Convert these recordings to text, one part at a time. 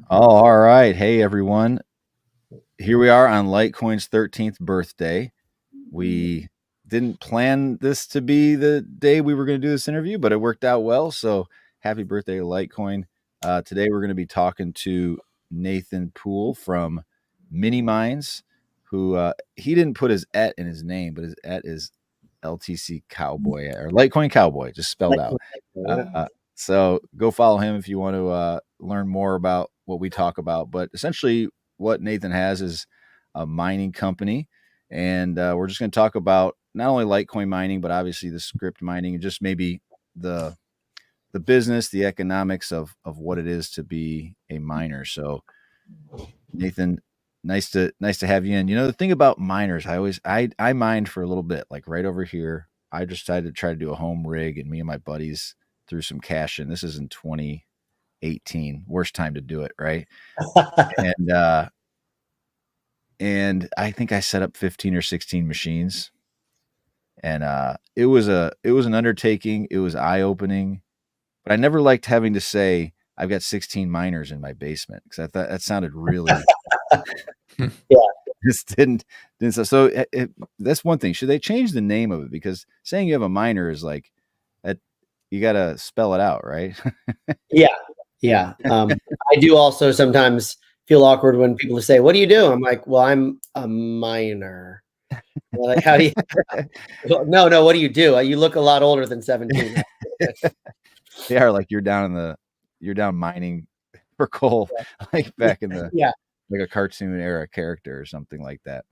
Oh, all right. Hey, everyone. Here we are on Litecoin's 13th birthday. We didn't plan this to be the day we were going to do this interview, but it worked out well. So happy birthday, Litecoin. Today we're going to be talking to Nathan Poole from Mini Mines, who he didn't put his "et" in his name, but his "et" is LTC Cowboy or Litecoin Cowboy, just spelled Like, out. So go follow him if you want to learn more about what we talk about. But essentially, what Nathan has is a mining company, and we're just going to talk about not only Litecoin mining, but obviously the script mining, and just maybe the the business, the economics of what it is to be a miner. So, Nathan, nice to have you in. You know, the thing about miners, I mined for a little bit, like right over here. I just decided to try to do a home rig, and me and my buddies threw some cash in. This is in 2018. Worst time to do it, right? And and I think I set up 15 or 16 machines, and it was an undertaking. It was eye opening, but I never liked having to say I've got 16 miners in my basement because I thought that sounded really yeah. just didn't that's one thing. Should they change the name of it? Because saying you have a minor is like that, you got to spell it out, right? Yeah. Yeah. I do also sometimes feel awkward when people say, "What do you do?" I'm like, "Well, I'm a miner." They're like, "How do you?" Well, no, no. What do you do? You look a lot older than 17. They are like you're down mining for coal, like back in the Yeah. like a cartoon era character or something like that.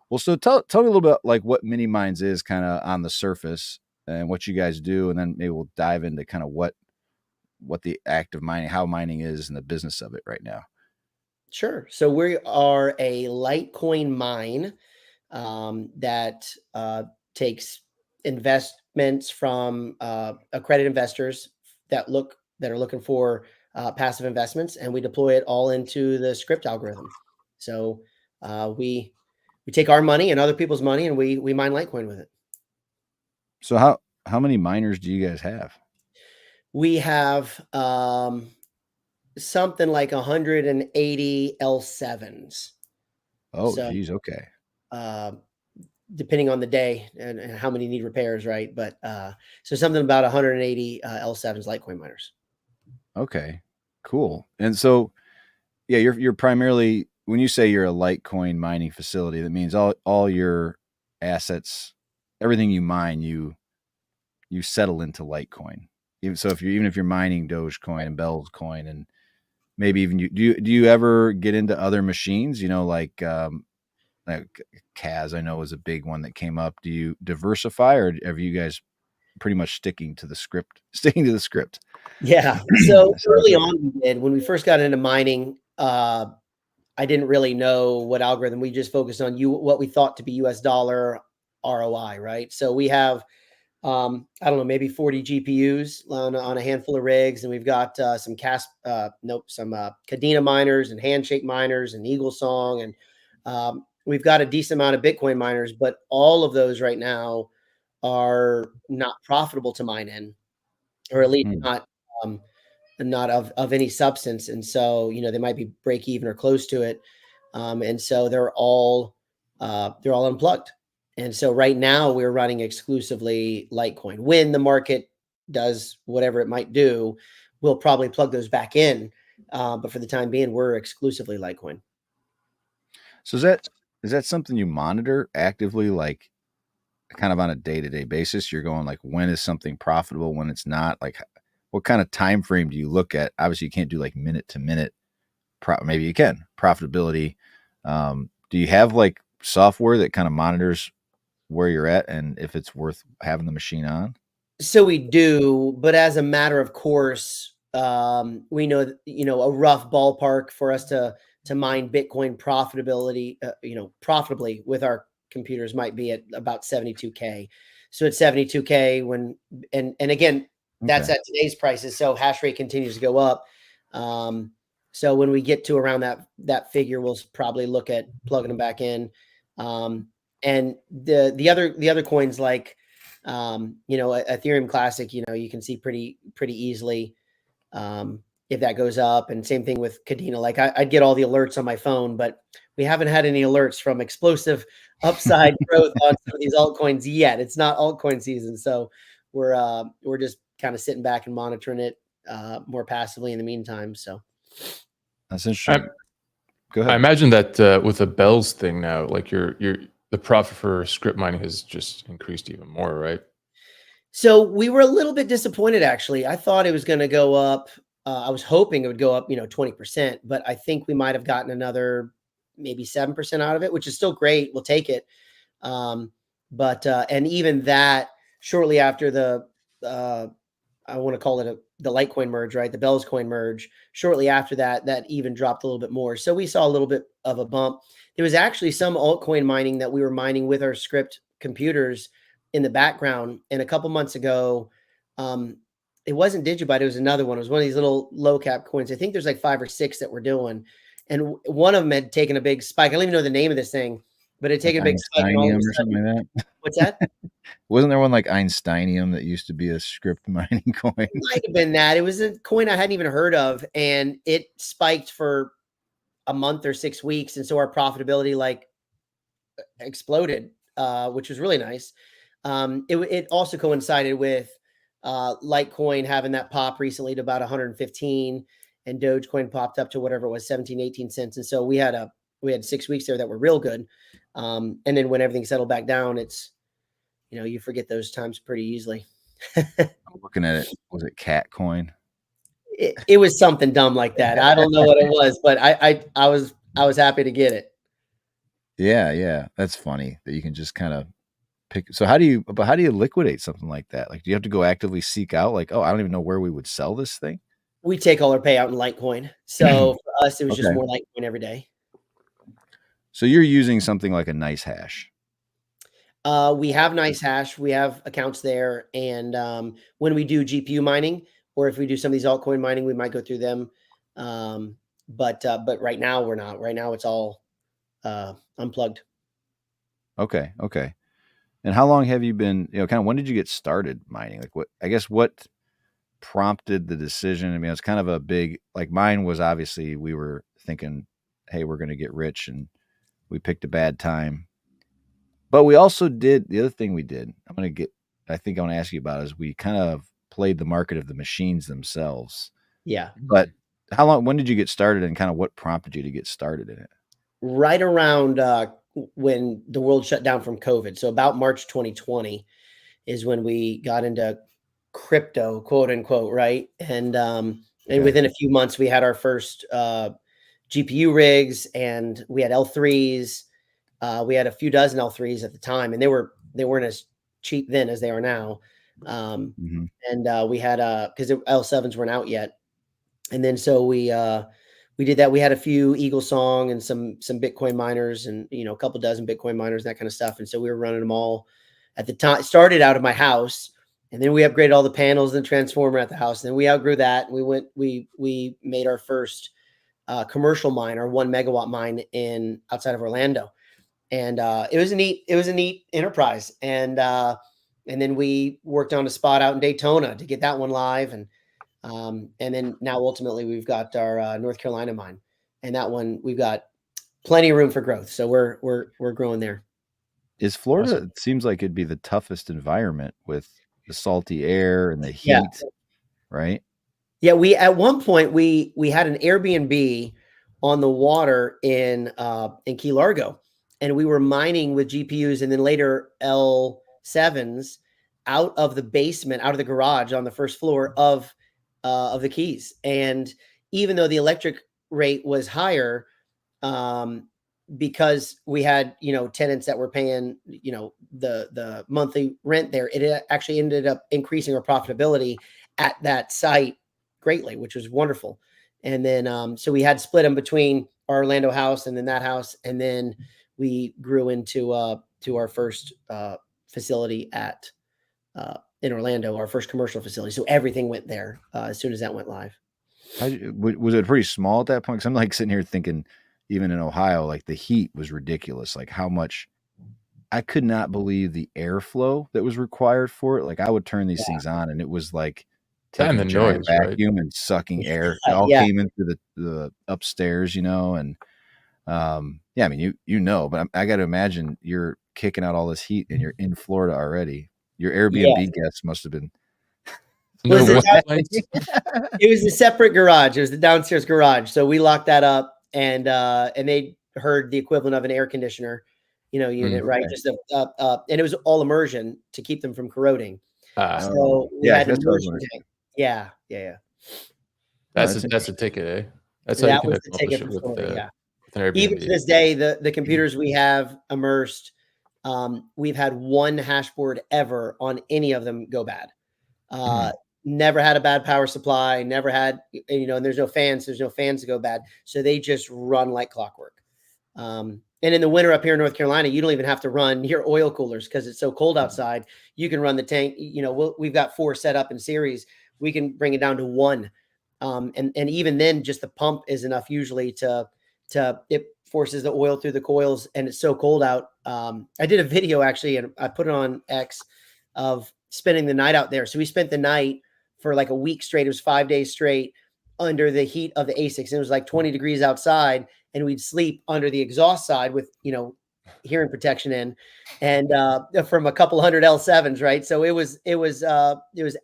Well, so tell me a little bit like what mini mines is kind of on the surface and what you guys do, and then maybe we'll dive into kind of what the act of mining, how mining is, and the business of it right now. Sure. So we are a Litecoin mine that takes investments from accredited investors that are looking for passive investments, and we deploy it all into the script algorithm. So we take our money and other people's money, and we mine Litecoin with it. So how many miners do you guys have? We have something like 180 L7s. Oh, So geez, okay. uh, depending on the day and how many need repairs, right? But so something about 180 L7s Litecoin miners. Okay. Cool. And so yeah, you're primarily, when you say you're a Litecoin mining facility, that means all your assets, everything you mine, you settle into Litecoin. Even so, even if you're mining Dogecoin and Bell's coin, and maybe even do you ever get into other machines? You know, like CAS, I know was a big one that came up. Do you diversify, or have you guys pretty much sticking to the script? Sticking to the script. Yeah. So Sorry. early on, we did when we first got into mining. I didn't really know what algorithm. We just focused on what we thought to be US dollar ROI, right? So we have I don't know, maybe 40 GPUs on a handful of rigs, and we've got some Cadena miners and Handshake miners and Eagle Song, and we've got a decent amount of Bitcoin miners, but all of those right now are not profitable to mine in, or at least Hmm. um, not of any substance. And so, they might be break even or close to it. And so they're all unplugged. And so right now we're running exclusively Litecoin. When the market does whatever it might do, we'll probably plug those back in. But for the time being, we're exclusively Litecoin. So is that something you monitor actively, like kind of on a day to day basis? You're going like, when is something profitable, when it's not? Like, what kind of time frame do you look at? Obviously, you can't do like minute to minute. Maybe you can profitability. Do you have like software that kind of monitors where you're at and if it's worth having the machine on? So we do, but as a matter of course, we know that, a rough ballpark for us to mine Bitcoin profitably with our computers might be at about 72K. So at 72K, and again, that's Okay. at today's prices. So hash rate continues to go up. So when we get to around that figure, we'll probably look at plugging them back in. And the other coins like Ethereum Classic, you can see pretty easily. if that goes up. And same thing with Cadena. Like I'd get all the alerts on my phone, but we haven't had any alerts from explosive upside growth on some of these altcoins yet. It's not altcoin season, so we're just kind of sitting back and monitoring it more passively in the meantime. So That's I, interesting. Go I ahead. imagine that with the bells thing now, like your the profit for script mining has just increased even more, right? So we were a little bit disappointed, actually. I thought it was going to go up. I was hoping it would go up, 20%, but I think we might have gotten another maybe 7% out of it, which is still great. We'll take it. But and even that, shortly after uh, I want to call it the Litecoin merge, right? The Bells coin merge. Shortly after that, that even dropped a little bit more. So we saw a little bit of a bump. There was actually some altcoin mining that we were mining with our script computers in the background. And a couple months ago, um, it wasn't Digibyte, it was another one. It was one of these little low cap coins. I think there's like 5 or 6 that we're doing. And one of them had taken a big spike. I don't even know the name of this thing, but it had Like taken a big spike. And all of a Einsteinium or sudden, something like that. what's that? Wasn't there one like Einsteinium that used to be a script mining coin? Might have been that. It was a coin I hadn't even heard of, and it spiked for a month or 6 weeks, and so our profitability like exploded, which was really nice. It also coincided with Litecoin having that pop recently to about 115, and Dogecoin popped up to whatever it was, 17, 18 cents, and so we had 6 weeks there that were real good. And then when everything settled back down, it's you forget those times pretty easily. I'm looking at it. Was it Cat Coin? It was something dumb like that. I don't know what it was, but I was happy to get it. Yeah, yeah. That's funny that you can just kind of pick. So how do you liquidate something like that? Like, do you have to go actively seek out like, oh, I don't even know where we would sell this thing? We take all our payout in Litecoin. So for us, it was just Okay. more Litecoin every day. So you're using something like a nice hash. We have nice hash. We have accounts there, and when we do GPU mining, or if we do some of these altcoin mining, we might go through them. But right now we're not. Right now it's all unplugged. Okay, okay. And how long have you been, kind of when did you get started mining? Like what prompted the decision? I mean, it's kind of a big, like mine was obviously we were thinking, hey, we're going to get rich and we picked a bad time. But we also did the other thing we did. I think I want to ask you about is we kind of played the market of the machines themselves. Yeah, But when did you get started and kind of what prompted you to get started in it? right around when the world shut down from COVID. So about March 2020 is when we got into crypto, quote unquote, right? And Okay. within a few months, we had our first GPU rigs, and we had L3s. We had a few dozen L3s at the time, and they weren't as cheap then as they are now. Um, Hmm. and we had because L7s weren't out yet, and then so we did that. We had a few Eagle Song and some Bitcoin miners, and a couple dozen Bitcoin miners, that kind of stuff. And so we were running them all at the time. Started out of my house, and then we upgraded all the panels and transformer at the house. And then we outgrew that. And we made our first commercial mine, our 1 megawatt mine in outside of Orlando, and it was a neat enterprise. And then we worked on a spot out in Daytona to get that one live, and then now ultimately we've got our North Carolina mine, and that one we've got plenty of room for growth. So we're growing there. Is Florida, Awesome. it seems like it'd be the toughest environment with the salty air and the Yeah. heat, right? Yeah, we at one point we had an Airbnb on the water in Key Largo, and we were mining with GPUs, and then later L7s out of the basement, out of the garage on the first floor of the Keys. And even though the electric rate was higher, um, because we had tenants that were paying the monthly rent there, it actually ended up increasing our profitability at that site greatly, which was wonderful. And then so we had split them between our Orlando house and then that house, and then we grew into to our first facility at in Orlando, our first commercial facility. So everything went there as soon as that went live. Was it pretty small at that point? Because I'm like sitting here thinking, even in Ohio, like the heat was ridiculous. Like how much I could not believe the airflow that was required for it. Like I would turn these things on and it was like taking the a giant noise, right? vacuum and sucking air. It all Yeah. came in through the upstairs, and yeah, I mean, but I got to imagine you're kicking out all this heat and you're in Florida already. Your Yeah. Airbnb guests must have been No Was it wind lights. It was a separate garage. It was the downstairs garage. So we locked that up, and they heard the equivalent of an air conditioner, unit, right? okay. Just and it was all immersion to keep them from corroding. Ah, So we Yeah, had that's what I was immersion wondering. tank. Yeah, yeah, yeah. Oh, that's that's a interesting. ticket, eh? That's how you That can was the accomplish ticket it for with Florida. Yeah. an Even to Airbnb. this day, the computers we have immersed, we've had one hash board ever on any of them go bad. Uh, Never had a bad power supply, never had, and there's no fans to go bad. So they just run like clockwork. And in the winter up here in North Carolina, you don't even have to run your oil coolers because it's so cold outside. You can run the tank. We've got 4 set up in series. We can bring it down to 1. And even then, just the pump is enough usually to it forces the oil through the coils, and it's so cold out. I did a video actually, and I put it on X of spending the night out there. So we spent the night for like a week straight. It was 5 days straight under the heat of the ASICs. It was like 20 degrees outside, and we'd sleep under the exhaust side with, hearing protection in, and from a couple hundred L7s, right? So it was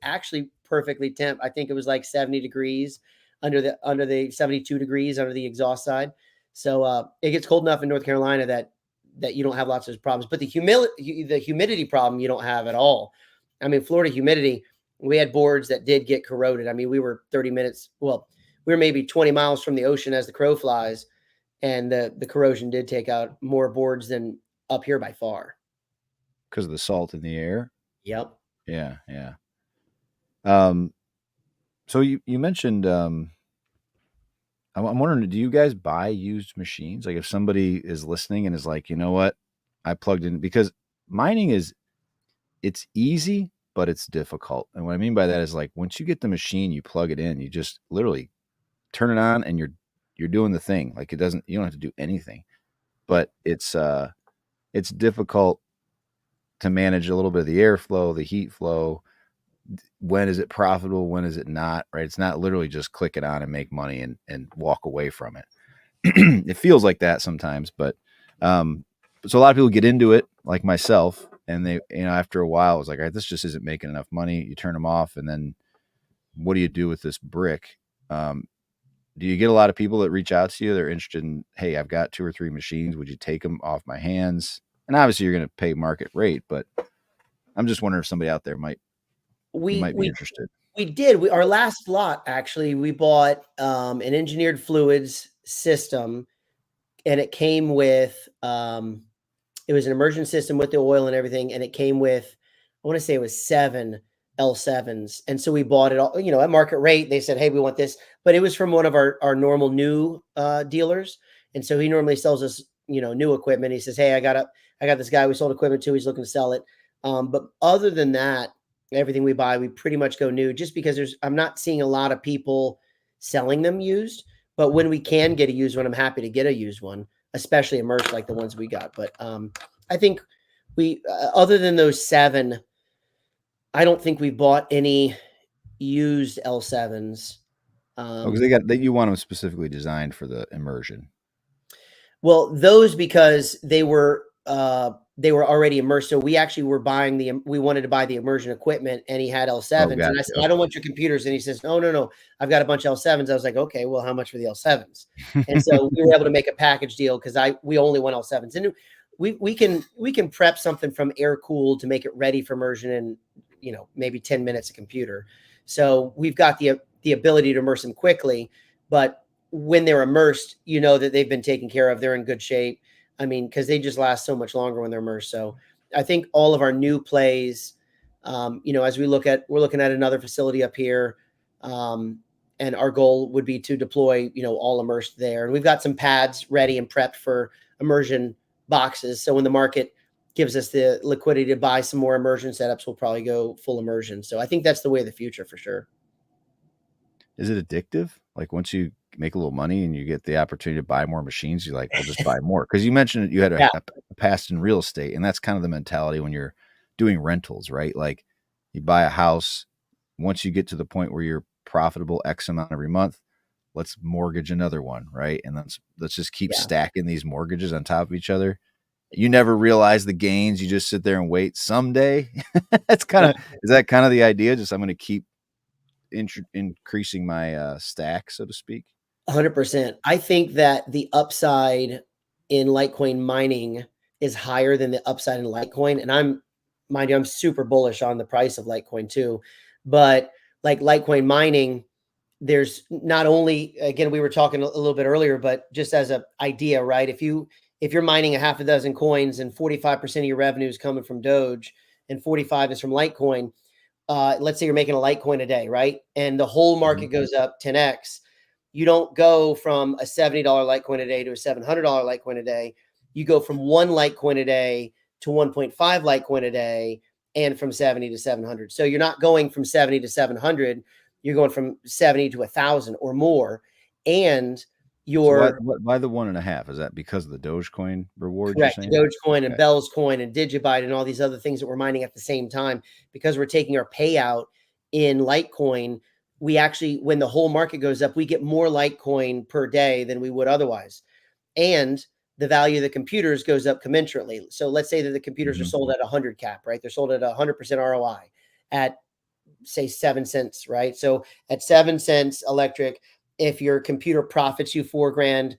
actually perfectly temp. I think it was like 70 degrees under the 72 degrees under the exhaust side. So it gets cold enough in North Carolina that you don't have lots of problems, but the humidity problem you don't have at all. I mean, Florida humidity, we had boards that did get corroded. I mean, we were 30 minutes. Well, we were maybe 20 miles from the ocean as the crow flies, and the corrosion did take out more boards than up here by far. Because of the salt in the air. Yep. Yeah, yeah. So you mentioned, I'm wondering, do you guys buy used machines? Like if somebody is listening and is like, you know what, I plugged in, because mining it's easy, but it's difficult. And what I mean by that is like once you get the machine, you plug it in, you just literally turn it on and you're doing the thing. Like you don't have to do anything. But it's difficult to manage a little bit of the airflow, the heat flow. When is it profitable? When is it not? Right? It's not literally just click it on and make money and walk away from it. It feels like that sometimes, but so a lot of people get into it, like myself, and they, after a while, it was like, all right, this just isn't making enough money. You turn them off, and then what do you do with this brick? Do you get a lot of people that reach out to you? They're interested in, hey, I've got 2 or 3 machines. Would you take them off my hands? And obviously, you're going to pay market rate, but I'm just wondering if somebody out there might be We interested. we did. Our last lot, actually, we bought an engineered fluids system, and it came with it was an immersion system with the oil and everything, and it came with, I want to say it was 7 L7s. And so we bought it all, at market rate. They said, hey, we want this, but it was from one of our normal new dealers. And so he normally sells us, new equipment. He says, hey, I got this guy we sold equipment to. He's looking to sell it. But other than that, everything we buy, we pretty much go new, just because I'm not seeing a lot of people selling them used. But when we can get a used one, I'm happy to get a used one, especially immersed like the ones we got. But I think we, other than those 7, I don't think we bought any used L7s. Because you want them specifically designed for the immersion. Well, those, because they were already immersed. So we actually were we wanted to buy the immersion equipment, and he had L7s. Oh, gotcha. And I said, I don't want your computers. And he says, no, I've got a bunch of L7s. I was like, okay, well, how much for the L7s? And so we were able to make a package deal, because we only want L7s. And we can prep something from air cooled to make it ready for immersion in, maybe 10 minutes a computer. So we've got the ability to immerse them quickly, but when they're immersed, that they've been taken care of. They're in good shape. I mean, because they just last so much longer when they're immersed. So I think all of our new plays, as we're looking at another facility up here, and our goal would be to deploy, all immersed there. And we've got some pads ready and prepped for immersion boxes. So when the market gives us the liquidity to buy some more immersion setups, we'll probably go full immersion. So I think that's the way of the future for sure. Is it addictive? Like once you make a little money and you get the opportunity to buy more machines, you're like, well, just buy more. Because you mentioned you had a past in real estate, and that's kind of the mentality when you're doing rentals, right? Like you buy a house, once you get to the point where you're profitable X amount every month, let's mortgage another one, right? And let's just keep stacking these mortgages on top of each other. You never realize the gains. You just sit there and wait. Someday, is that kind of the idea? Just I'm going to keep increasing my stack, so to speak. 100%. I think that the upside in Litecoin mining is higher than the upside in Litecoin. And mind you, I'm super bullish on the price of Litecoin too. But like Litecoin mining, there's not only, again, we were talking a little bit earlier, but just as an idea, right? If you're mining a half a dozen coins and 45% of your revenue is coming from Doge and 45 is from Litecoin, let's say you're making a Litecoin a day, right? And the whole market goes up 10x. You don't go from a $70 Litecoin a day to a $700 Litecoin a day. You go from one Litecoin a day to 1.5 Litecoin a day, and from 70 to 700. So you're not going from 70 to 700. You're going from 70 to 1,000 or more. And So why the 1.5? Is that because of the Dogecoin rewards? Correct. You're saying? Dogecoin and Bell's coin and Digibyte and all these other things that we're mining at the same time, because we're taking our payout in Litecoin. We actually, when the whole market goes up, we get more Litecoin per day than we would otherwise. And the value of the computers goes up commensurately. So let's say that the computers are sold at 100 cap, right? They're sold at 100% ROI at, say, 7 cents, right? So at 7 cents electric, if your computer profits you $4,000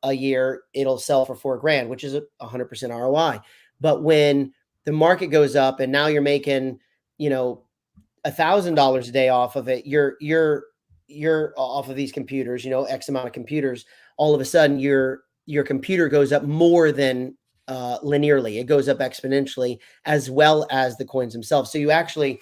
a year, it'll sell for $4,000, which is 100% ROI. But when the market goes up and now you're making, $1,000 a day off of it, you're off of these computers, X amount of computers, all of a sudden your computer goes up more than linearly. It goes up exponentially, as well as the coins themselves. So you actually,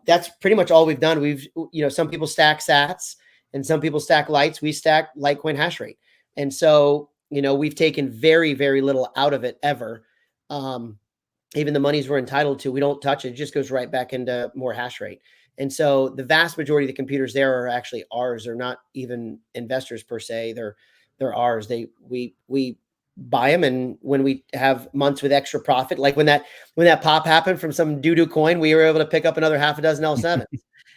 that's pretty much all we've done. We've, some people stack sats and some people stack lights. We stack Litecoin hash rate. And so, we've taken very, very little out of it ever. Even the monies we're entitled to, we don't touch it. It just goes right back into more hash rate. And so the vast majority of the computers there are actually ours. They're not even investors per se. They're ours. We buy them, and when we have months with extra profit, like when that pop happened from some doo-doo coin, we were able to pick up another half a dozen L7s.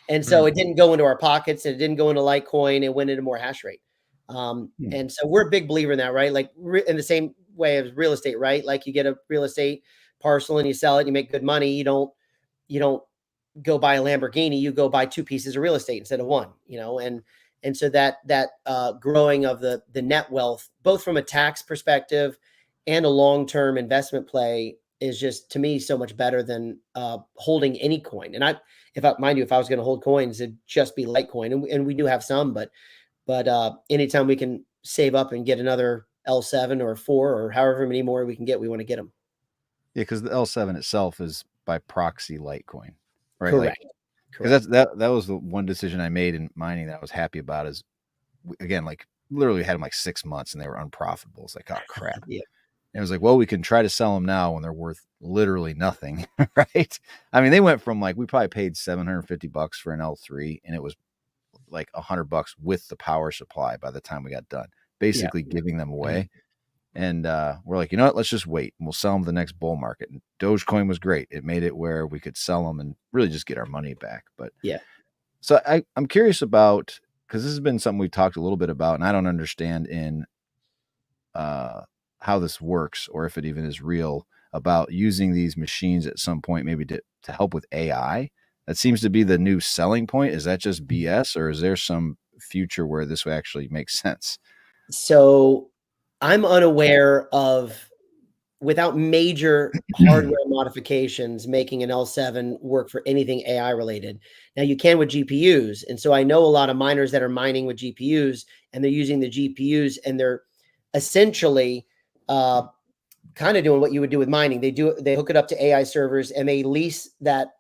And so it didn't go into our pockets, and it didn't go into Litecoin. It went into more hash rate. And so we're a big believer in that, right? Like in the same way as real estate, right? Like you get a real estate parcel and you sell it, and you make good money. You don't go buy a Lamborghini. You go buy 2 pieces of real estate instead of 1, and so that growing of the net wealth, both from a tax perspective and a long-term investment play, is just, to me, so much better than holding any coin. And if I was going to hold coins, it'd just be Litecoin, and we do have some, but anytime we can save up and get another L7 or 4 or however many more we can get, we want to get them. Yeah, because the L7 itself is by proxy Litecoin, right? Correct. Because that was the one decision I made in mining that I was happy about. Is, again, like literally had them like 6 months and they were unprofitable. It's like, oh crap. Yeah. And it was like, well, we can try to sell them now when they're worth literally nothing, right? I mean, they went from like, we probably paid $750 for an L3, and it was like $100 with the power supply by the time we got done, basically giving them away. And we're like, you know what, let's just wait and we'll sell them the next bull market. And Dogecoin was great. It made it where we could sell them and really just get our money back. But so I'm curious about, because this has been something we've talked a little bit about, and I don't understand in how this works, or if it even is real, about using these machines at some point, maybe to help with AI. That seems to be the new selling point. Is that just BS, or is there some future where this would actually make sense? So I'm unaware of, without major hardware modifications, making an L7 work for anything AI related. Now you can with GPUs. And so I know a lot of miners that are mining with GPUs, and they're using the GPUs, and they're essentially kind of doing what you would do with mining. They hook it up to AI servers, and they lease that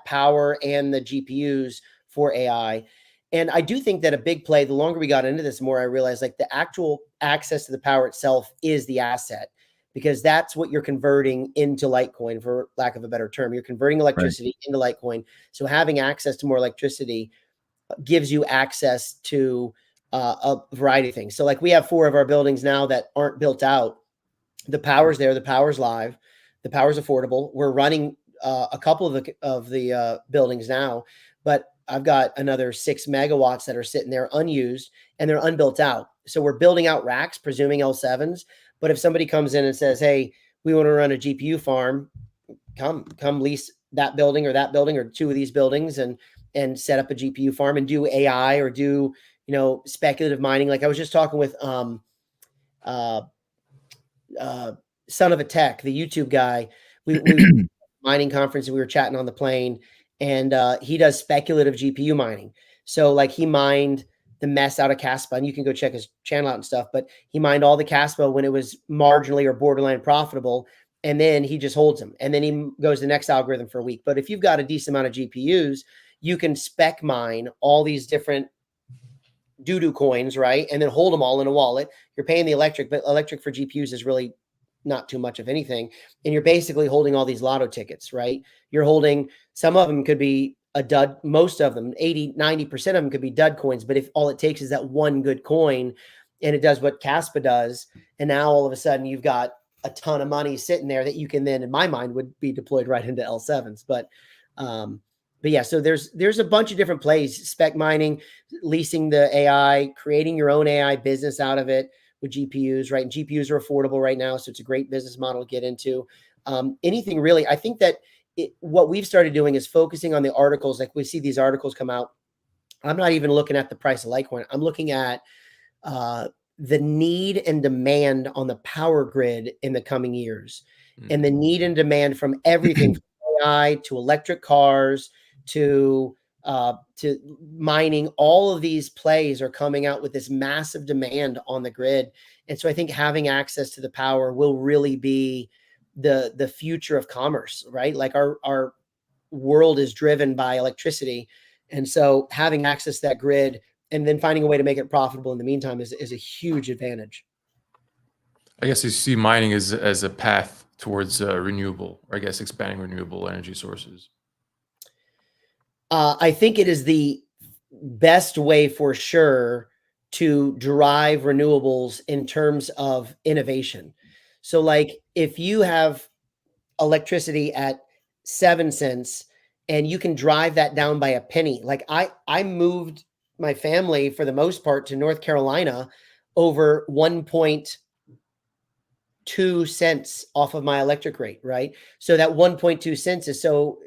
power and the GPUs for AI. And I do think that a big play, the longer we got into this, the more I realized, like, the actual access to the power itself is the asset, because that's what you're converting into Litecoin, for lack of a better term. You're converting electricity into Litecoin. So having access to more electricity gives you access to a variety of things. So like we have 4 of our buildings now that aren't built out. The power's there. The power's live. The power's affordable. We're running a couple of the buildings now, but I've got another 6 megawatts that are sitting there unused and they're unbuilt out. So we're building out racks, presuming L7s. But if somebody comes in and says, hey, we want to run a GPU farm, come lease that building or two of these buildings and set up a GPU farm and do AI or do, speculative mining. Like I was just talking with Son of a Tech, the YouTube guy. We mining conference and we were chatting on the plane, and he does speculative GPU mining. So like he mined the mess out of Caspa, and you can go check his channel out and stuff, but he mined all the Caspa when it was marginally or borderline profitable, and then he just holds them, and then he goes to the next algorithm for a week. But if you've got a decent amount of GPUs, you can spec mine all these different doo-doo coins, right? And then hold them all in a wallet. You're paying the electric, but electric for GPUs is really not too much of anything. And you're basically holding all these lotto tickets, right? You're holding, some of them could be a dud, most of them, 80-90% of them could be dud coins. But if all it takes is that one good coin and it does what Caspa does, and now all of a sudden you've got a ton of money sitting there that you can then, in my mind, would be deployed right into L7s. But yeah, so there's a bunch of different plays: spec mining, leasing the AI, creating your own AI business out of it with GPUs, right? And GPUs are affordable right now, so it's a great business model to get into. Anything really, I think that what we've started doing is focusing on the articles. Like we see these articles come out. I'm not even looking at the price of Litecoin. I'm looking at the need and demand on the power grid in the coming years, and the need and demand from everything from AI to electric cars to mining. All of these plays are coming out with this massive demand on the grid. And so I think having access to the power will really be the future of commerce, right? Like our world is driven by electricity. And so having access to that grid and then finding a way to make it profitable in the meantime is a huge advantage. I guess you see mining as a path towards renewable, or I guess expanding renewable energy sources. I think it is the best way for sure to drive renewables in terms of innovation. So like if you have electricity at 7 cents and you can drive that down by a penny. Like I moved my family for the most part to North Carolina over 1.2 cents off of my electric rate, right? So that 1.2 cents is so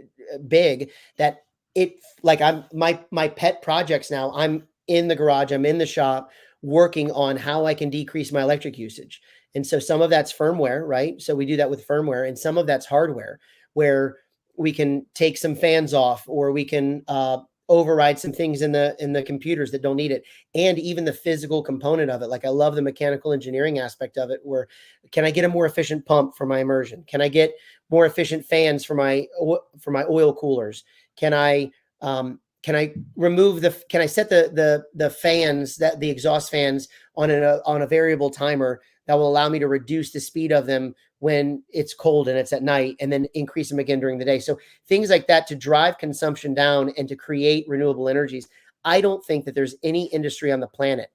big that it, like my pet projects now, I'm in the garage, I'm in the shop working on how I can decrease my electric usage. And so some of that's firmware, right? So we do that with firmware, and some of that's hardware where we can take some fans off, or we can override some things in the computers that don't need it, and even the physical component of it. Like I love the mechanical engineering aspect of it, where can I get a more efficient pump for my immersion? Can I get more efficient fans for my oil coolers? Can I remove can I set the fans, that the exhaust fans on a variable timer that will allow me to reduce the speed of them when it's cold and it's at night, and then increase them again during the day? So things like that to drive consumption down and to create renewable energies. I don't think that there's any industry on the planet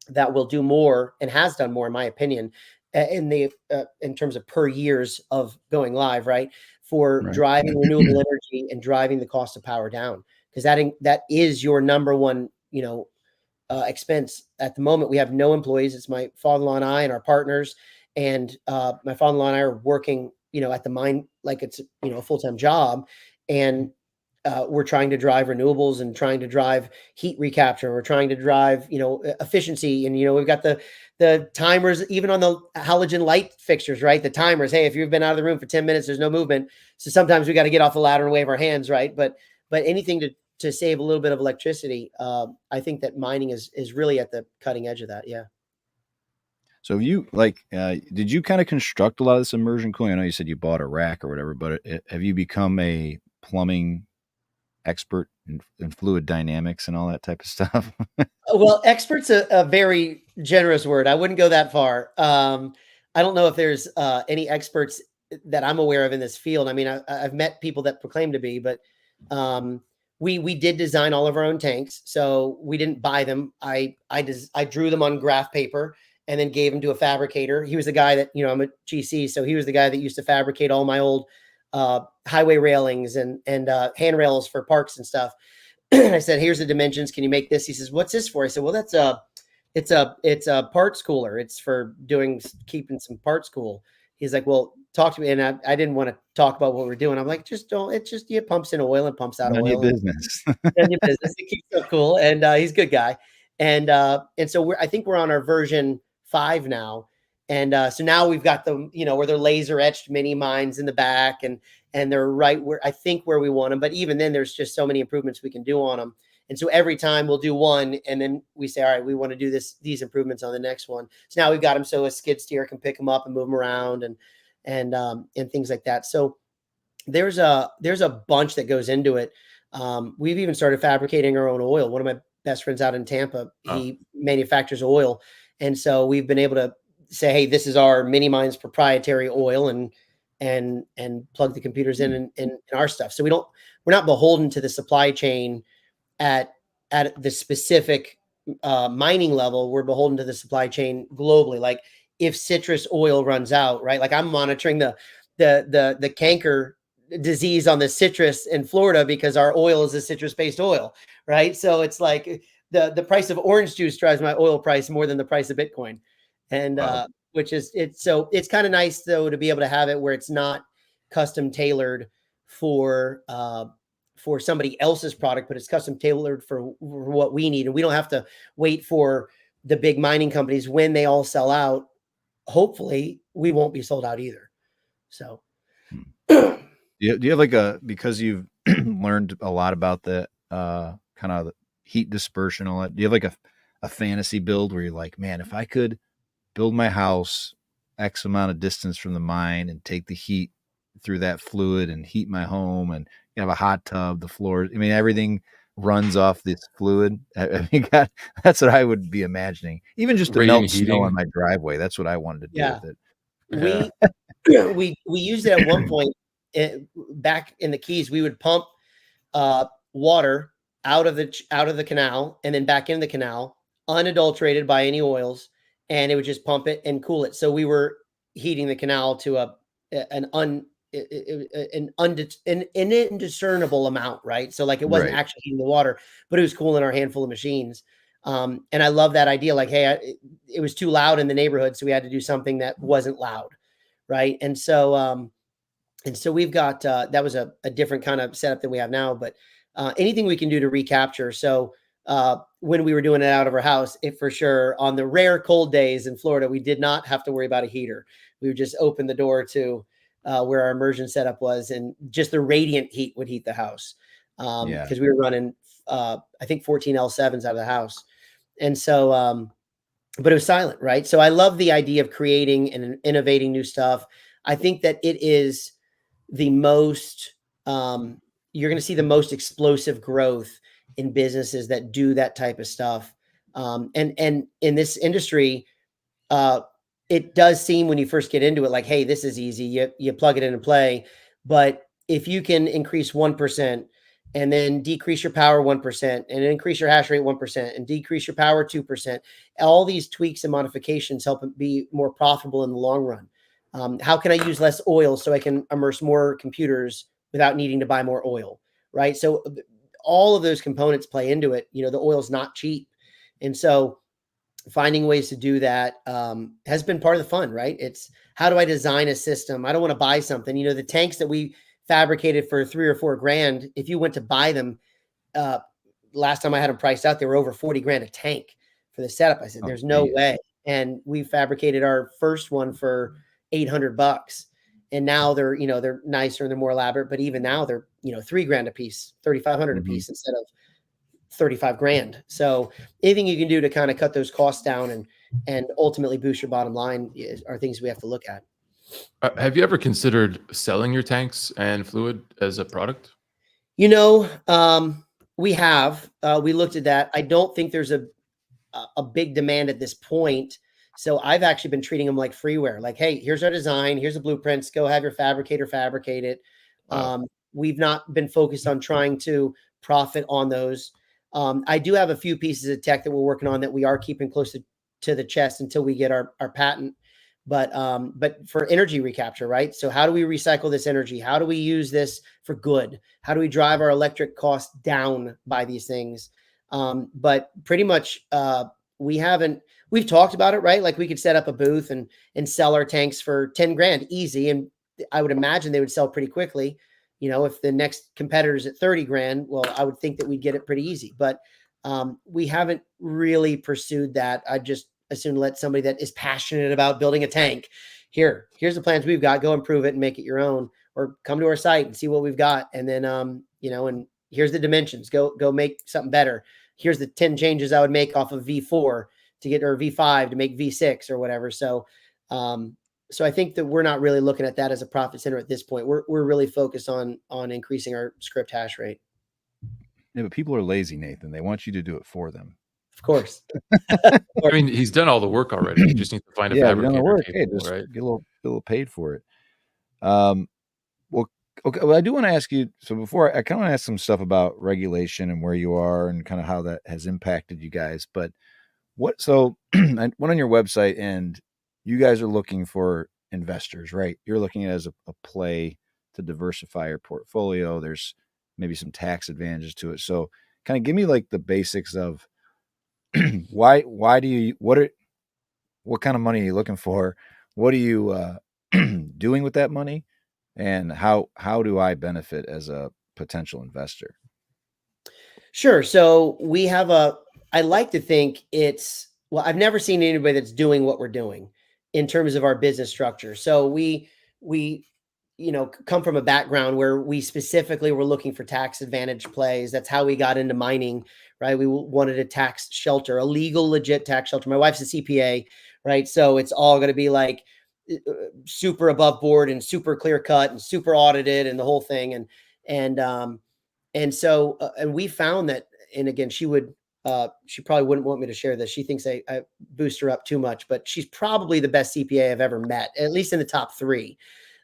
that will do more, and has done more, in my opinion, in terms of per years of going live, right? For driving renewable energy and driving the cost of power down, because that is your number one, expense. At the moment, we have no employees. It's my father-in-law and I and our partners. And my father-in-law and I are working, at the mine like it's, a full-time job. And we're trying to drive renewables and trying to drive heat recapture. We're trying to drive, efficiency. And, we've got the timers, even on the halogen light fixtures, right? The timers, hey, if you've been out of the room for 10 minutes, there's no movement. So sometimes we got to get off the ladder and wave our hands, right? But anything to save a little bit of electricity, I think that mining is really at the cutting edge of that. Yeah. So you did you kind of construct a lot of this immersion cooling? I know you said you bought a rack or whatever, but have you become a plumbing expert in fluid dynamics and all that type of stuff? Well, expert's a very generous word. I wouldn't go that far. I don't know if there's any experts that I'm aware of in this field. I mean, I've met people that proclaim to be, but we did design all of our own tanks, so we didn't buy them. I drew them on graph paper and then gave them to a fabricator. He was the guy that, I'm a GC, so he was the guy that used to fabricate all my old highway railings and handrails for parks and stuff. And I said, here's the dimensions. Can you make this? He says, what's this for? I said, well, it's a parts cooler. It's for keeping some parts cool. He's like, well, talk to me. And I didn't want to talk about what we're doing. I'm like, just don't, it pumps in oil and pumps out None of your oil. business. And your business. It keeps it cool. And he's a good guy. And so I think we're on our version 5 now. And so now we've got where they're laser etched mini mines in the back, and they're right where I think where we want them. But even then, there's just so many improvements we can do on them. And so every time we'll do one, and then we say, all right, we want to do these improvements on the next one. So now we've got them so a skid steer can pick them up and move them around, and things like that. So there's a bunch that goes into it. We've even started fabricating our own oil. One of my best friends out in Tampa, he manufactures oil, and so we've been able to say, hey, this is our mini mine's proprietary oil, and plug the computers in our stuff. So we're not beholden to the supply chain at the specific mining level. We're beholden to the supply chain globally. Like if citrus oil runs out, right? Like I'm monitoring the canker disease on the citrus in Florida because our oil is a citrus-based oil, right? So it's like the price of orange juice drives my oil price more than the price of Bitcoin, and which is it's kind of nice though to be able to have it where it's not custom tailored for somebody else's product, but it's custom tailored for what we need, and we don't have to wait for the big mining companies when they all sell out. Hopefully, we won't be sold out either. So. Do you have because you've learned a lot about the kind of heat dispersion, all that, do you have like a fantasy build where you're like, man, if I could build my house X amount of distance from the mine and take the heat through that fluid and heat my home, and you have a hot tub, the floors, I mean, everything runs off this fluid. I mean, God, that's what I would be imagining. Even just to melt Radiant snow on heating. my driveway. That's what I wanted to do Yeah. with it. We used it at one point back in the Keys. We would pump water out of the canal and then back in the canal, unadulterated by any oils, and it would just pump it and cool it. So we were heating the canal to an indiscernible amount, right? So like it wasn't Right. actually heating the water, but it was cooling our handful of machines. And I love that idea. Like, hey, it was too loud in the neighborhood, so we had to do something that wasn't loud, right? And so we've got that was a different kind of setup than we have now, but anything we can do to recapture. So when we were doing it out of our house, it for sure on the rare cold days in Florida, we did not have to worry about a heater. We would just open the door to where our immersion setup was, and just the radiant heat would heat the house because we were running I think 14 L7s out of the house, and so but it was silent, right? So I love the idea of creating and innovating new stuff. I think that it is the most you're going to see the most explosive growth in businesses that do that type of stuff. And in this industry, it does seem when you first get into it like, hey, this is easy. You plug it in and play. But if you can increase 1% and then decrease your power 1% and increase your hash rate 1% and decrease your power 2%, all these tweaks and modifications help it be more profitable in the long run. How can I use less oil so I can immerse more computers without needing to buy more oil, right? So all of those components play into it. The oil's not cheap. And so finding ways to do that has been part of the fun, right? It's how do I design a system? I don't want to buy something. The tanks that we fabricated for $3 or $4 grand, if you went to buy them, last time I had them priced out, they were over 40 grand a tank for the setup. I said, there's no way. And we fabricated our first one for $800. And now they're nicer and they're more elaborate, but even now they're, $3 grand a piece, 3,500 a piece instead of 35 grand. So anything you can do to kind of cut those costs down and ultimately boost your bottom line are things we have to look at. Have you ever considered selling your tanks and fluid as a product? We have. We looked at that. I don't think there's a big demand at this point. So I've actually been treating them like freeware. Like, hey, here's our design. Here's the blueprints. Go have your fabricator fabricate it. Wow. We've not been focused on trying to profit on those. I do have a few pieces of tech that we're working on that we are keeping close to the chest until we get our patent. But for energy recapture, right? So how do we recycle this energy? How do we use this for good? How do we drive our electric costs down by these things? But pretty much, we've talked about it, right? Like we could set up a booth and sell our tanks for 10 grand easy. And I would imagine they would sell pretty quickly. If the next competitor is at 30 grand, well, I would think that we'd get it pretty easy, but we haven't really pursued that. I just as soon let somebody that is passionate about building a tank. Here's the plans we've got. Go improve it and make it your own, or come to our site and see what we've got. And then, and here's the dimensions. Go make something better. Here's the 10 changes I would make off of V4 to get, or V5 to make V6 or whatever. So I think that we're not really looking at that as a profit center at this point. We're really focused on increasing our script hash rate. Yeah, but people are lazy, Nathan. They want you to do it for them. Of course. I mean, he's done all the work already. You just need to find a fabricator. Work. Capable, just right? get a little paid for it. Well, okay. Well, I do want to ask you. So before I kind of want to ask some stuff about regulation and where you are and kind of how that has impacted you guys. But so I went on your website and you guys are looking for investors, right? You're looking at it as a play to diversify your portfolio. There's maybe some tax advantages to it. So kind of give me like the basics of why do you, what kind of money are you looking for? What are you doing with that money? And how do I benefit as a potential investor? Sure. So we have I like to think I've never seen anybody that's doing what we're doing in terms of our business structure. So we come from a background where we specifically were looking for tax advantage plays. That's how we got into mining, right? We wanted a tax shelter, a legal, legit tax shelter. My wife's a CPA, right? So it's all going to be like super above board and super clear cut and super audited and the whole thing. And so we found that, and again, she probably wouldn't want me to share this. She thinks I boost her up too much, but she's probably the best CPA I've ever met, at least in the top 3.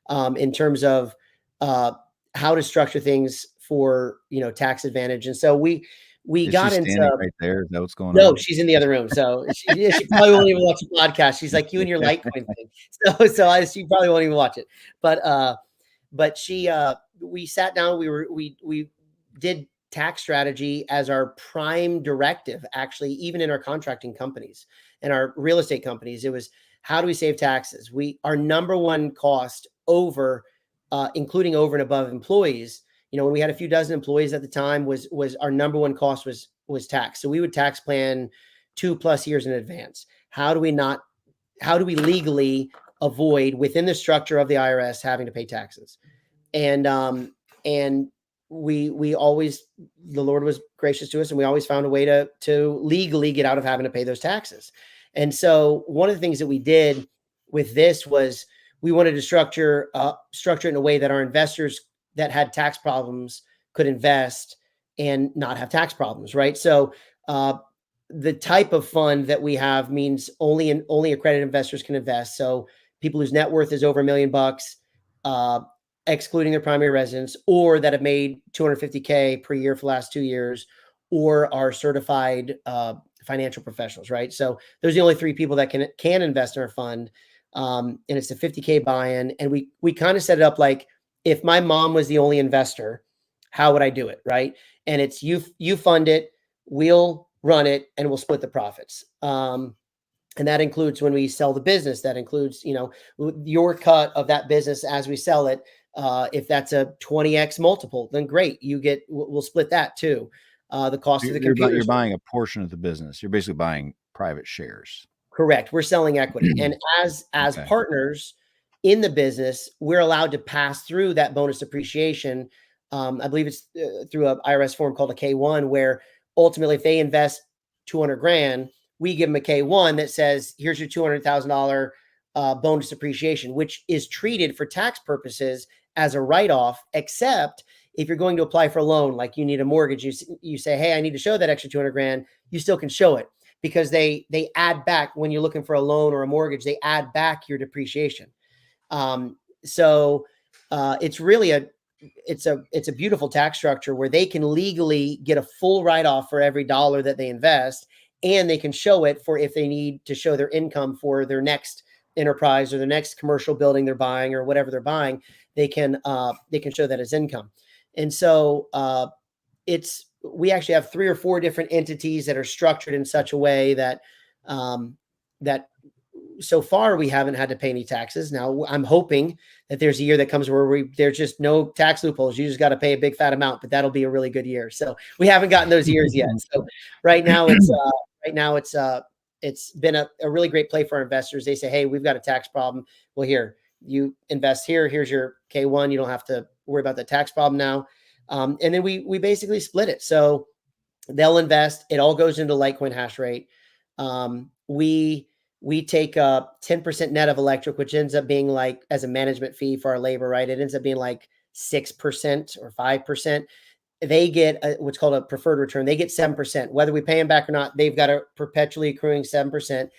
In terms of how to structure things for tax advantage. And so we got into right there. Is that what's going on? No, she's in the other room. So she probably won't even watch the podcast. She's like you and your Litecoin thing. So she probably won't even watch it. But she we sat down. We did tax strategy as our prime directive. Actually, even in our contracting companies and our real estate companies, it was, how do we save taxes? Our number one cost over, including over and above employees, when we had a few dozen employees at the time, was our number one cost was tax. So we would tax plan 2+ years in advance. How do we legally avoid, within the structure of the IRS, having to pay taxes? And we always, the Lord was gracious to us, and we always found a way to legally get out of having to pay those taxes. And so one of the things that we did with this was we wanted to structure it in a way that our investors that had tax problems could invest and not have tax problems, right? So the type of fund that we have means only accredited investors can invest. So people whose net worth is over $1 million, excluding their primary residence, or that have made $250K per year for the last 2 years, or are certified financial professionals, right? So those are the only 3 people that can invest in our fund. And it's a $50K buy-in. And we kind of set it up like, if my mom was the only investor, how would I do it, right? And it's you fund it, we'll run it, and we'll split the profits. And that includes when we sell the business. That includes, your cut of that business as we sell it. If that's a 20x multiple, then great. We'll split that too. The cost of the computer. You're buying a portion of the business. You're basically buying private shares. Correct. We're selling equity. And as okay. partners in the business, we're allowed to pass through that bonus depreciation. I believe it's through an IRS form called a K1, where ultimately if they invest 200 grand, we give them a K1 that says, here's your $200,000 bonus depreciation, which is treated for tax purposes as a write-off, except if you're going to apply for a loan, like you need a mortgage, you say, hey, I need to show that extra 200 grand, you still can show it, because they add back, when you're looking for a loan or a mortgage, they add back your depreciation. So it's really it's a beautiful tax structure where they can legally get a full write-off for every dollar that they invest, and they can show it for if they need to show their income for their next enterprise or the next commercial building they're buying or whatever they're buying, they can show that as income. And so we actually have 3 or 4 different entities that are structured in such a way that that so far we haven't had to pay any taxes. Now I'm hoping that there's a year that comes where there's just no tax loopholes. You just got to pay a big fat amount, but that'll be a really good year. So we haven't gotten those years yet. So right now it's been a really great play for our investors. They say, hey, we've got a tax problem. Well, here, you invest here. Here's your K1. You don't have to worry about the tax problem now. And then we basically split it. So they'll invest. It all goes into Litecoin hash rate. We take 10% net of electric, which ends up being like as a management fee for our labor, right? It ends up being like 6% or 5%. They get what's called a preferred return. They get 7%, whether we pay them back or not. They've got a perpetually accruing 7%,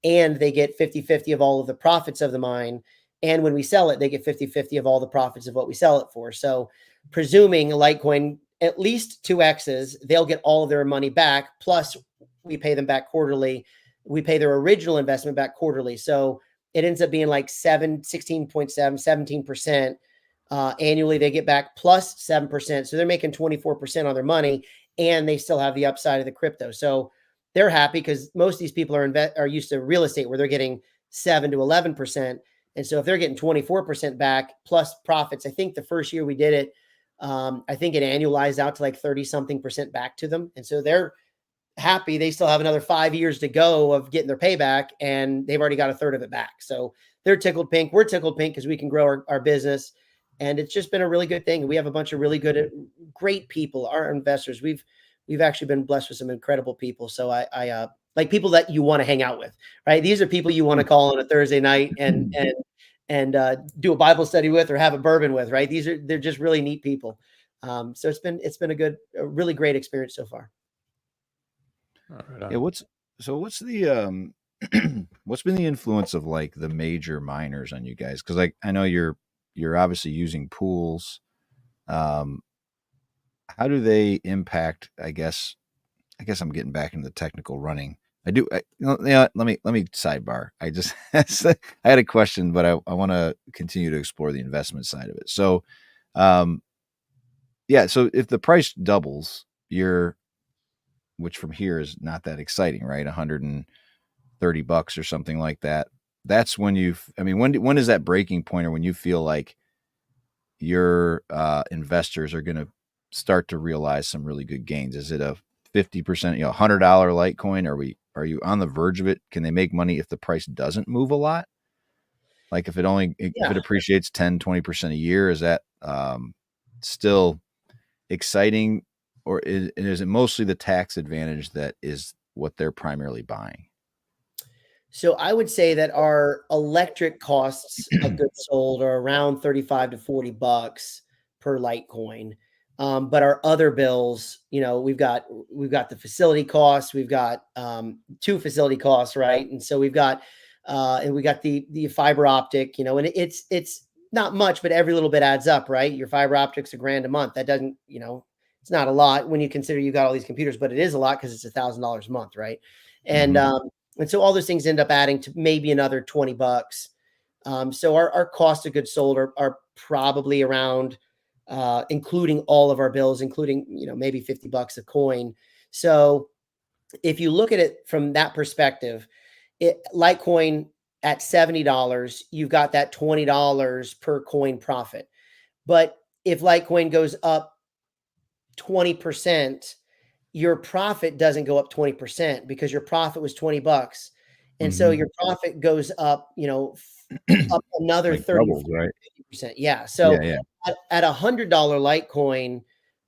and they get 50-50 of all of the profits of the mine. And when we sell it, they get 50-50 of all the profits of what we sell it for. So presuming Litecoin at least 2x's, they'll get all of their money back. Plus we pay them back quarterly. We pay their original investment back quarterly. So it ends up being like 17% annually they get back plus 7%. So they're making 24% on their money, and they still have the upside of the crypto. So they're happy because most of these people are used to real estate where they're getting 7 to 11%. And so if they're getting 24% back plus profits, I think the first year we did it, I think it annualized out to like 30 something percent back to them. And so they're happy. They still have another 5 years to go of getting their payback, and they've already got a third of it back. So they're tickled pink. We're tickled pink because we can grow our business. And it's just been a really good thing. We have a bunch of really great people, our investors. We've actually been blessed with some incredible people. So I like people that you want to hang out with, right? These are people you want to call on a Thursday night and do a Bible study with or have a bourbon with, right? They're just really neat people. So it's been a really great experience so far. Yeah, what's the what's been the influence of like the major miners on you guys? Because like I know you're obviously using pools. How do they impact? I guess I'm getting back into the technical running. Let me sidebar. I just I had a question, but I want to continue to explore the investment side of it. So, yeah. So if the price doubles, which from here is not that exciting, right? $130 or something like that. That's when when is that breaking point, or when you feel like your investors are going to start to realize some really good gains? Is it a 50%, $100 Litecoin? Are you on the verge of it? Can they make money if the price doesn't move a lot? Like if it appreciates 10, 20% a year, is that still exciting? Or is it mostly the tax advantage that is what they're primarily buying? So I would say that our electric costs of goods sold are around $35 to $40 per Litecoin. But our other bills, we've got the facility costs, we've got 2 facility costs, right? And so we've got and we got the fiber optic, and it's not much, but every little bit adds up, right? Your fiber optic's $1,000 a month. That doesn't, it's not a lot when you consider you got all these computers, but it is a lot because it's $1,000 a month, right? And and so all those things end up adding to maybe another $20. So our cost of goods sold are probably around, including all of our bills, including, maybe $50 a coin. So if you look at it from that perspective, Litecoin at $70, you've got that $20 per coin profit. But if Litecoin goes up 20%, your profit doesn't go up 20% because your profit was $20. And so your profit goes up, up another Like 30, doubles, right? 50%. Yeah. So Yeah. at $100 Litecoin,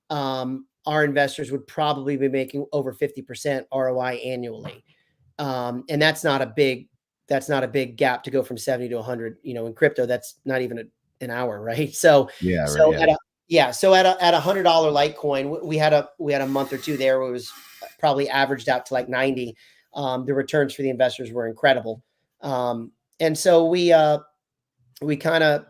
our investors would probably be making over 50% ROI annually. And that's not a big gap to go from 70 to 100, in crypto. That's not even an hour, right? So, Yeah, so right. Yeah. so at $100 Litecoin, we had a month or two there where it was probably averaged out to like 90. The returns for the investors were incredible. And so we kind of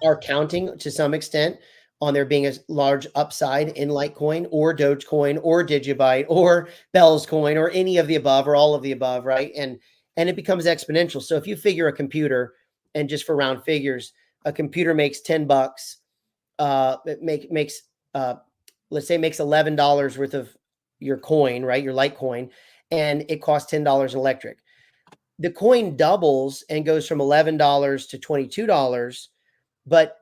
are counting to some extent on there being a large upside in Litecoin or Dogecoin or Digibyte or Bell's coin or any of the above or all of the above, right? And and it becomes exponential. So if you figure a computer, and just for round figures, a computer makes $10, it makes let's say makes $11 worth of your coin, right? Your Litecoin, and it costs $10 in electric. The coin doubles and goes from $11 to $22. But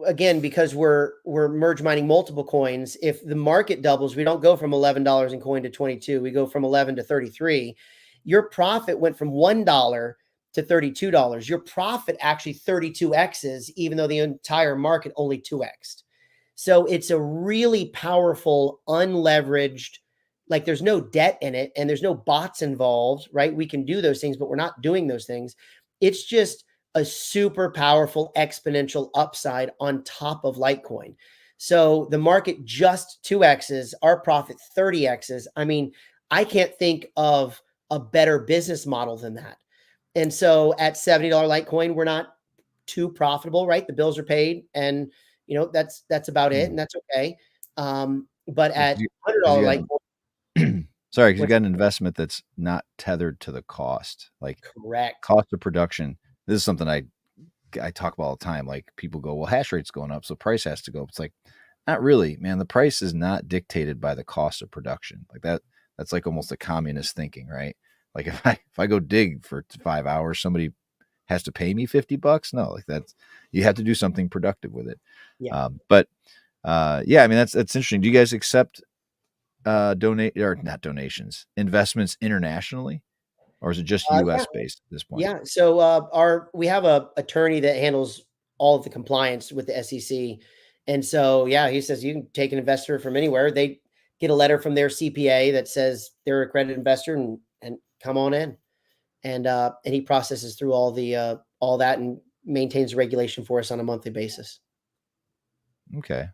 again, because we're merge mining multiple coins, if the market doubles, we don't go from $11 in coin to 22. We go from 11 to 33. Your profit went from $1 to $32. Your profit actually 32x's, even though the entire market only 2x'd. So it's a really powerful, unleveraged, like there's no debt in it and there's no bots involved, right? We can do those things, but we're not doing those things. It's just a super powerful exponential upside on top of Litecoin. So the market just 2x's, our profit 30x's. I mean, I can't think of a better business model than that. And so at $70 Litecoin, we're not too profitable, right? The bills are paid, and that's about it, and that's okay. But at $100 Litecoin, sorry, because you got an investment that's not tethered to the cost, like correct. cost of production. This is something I talk about all the time. Like people go, well, hash rate's going up, so price has to go up. It's like, not really, man. The price is not dictated by the cost of production. Like that's like almost a communist thinking, right? Like if I go dig for 5 hours, somebody has to pay me $50. No, like that's, you have to do something productive with it. Yeah. Yeah, I mean, that's interesting. Do you guys accept donate or not donations, investments internationally, or is it just Yeah. US based at this point? Yeah. So we have a attorney that handles all of the compliance with the SEC. And so yeah, he says you can take an investor from anywhere. They get a letter from their CPA that says they're a accredited investor, and come on in. And he processes through all that and maintains regulation for us on a monthly basis. Okay.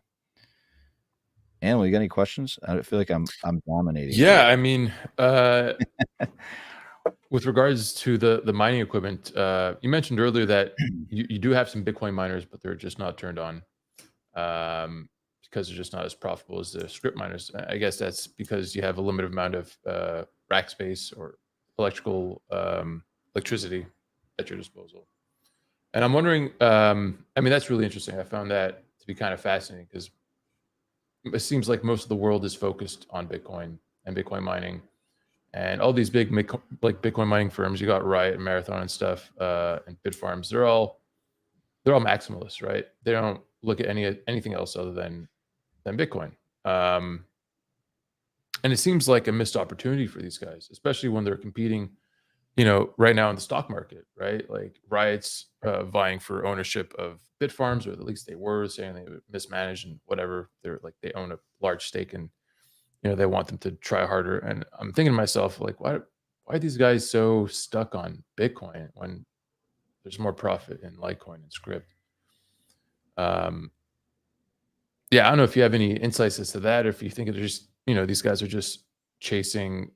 Animal, you got any questions? I feel like I'm dominating. Yeah, I mean, with regards to the mining equipment, you mentioned earlier that you do have some Bitcoin miners, but they're just not turned on because they're just not as profitable as the script miners. I guess that's because you have a limited amount of rack space or electricity at your disposal. And I'm wondering, I mean, that's really interesting. I found that to be kind of fascinating because it seems like most of the world is focused on Bitcoin and Bitcoin mining, and all these big like Bitcoin mining firms. You got Riot and Marathon and stuff, and Bitfarms. They're all maximalists, right? They don't look at anything else other than Bitcoin. And it seems like a missed opportunity for these guys, especially when they're competing, right now in the stock market, right? Like Riot's vying for ownership of Bitfarms, or at least they were saying they mismanaged and whatever. They're like, they own a large stake, and they want them to try harder. And I'm thinking to myself, like, why are these guys so stuck on Bitcoin when there's more profit in Litecoin and script? Yeah, I don't know if you have any insights as to that, or if you think they're just, these guys are just chasing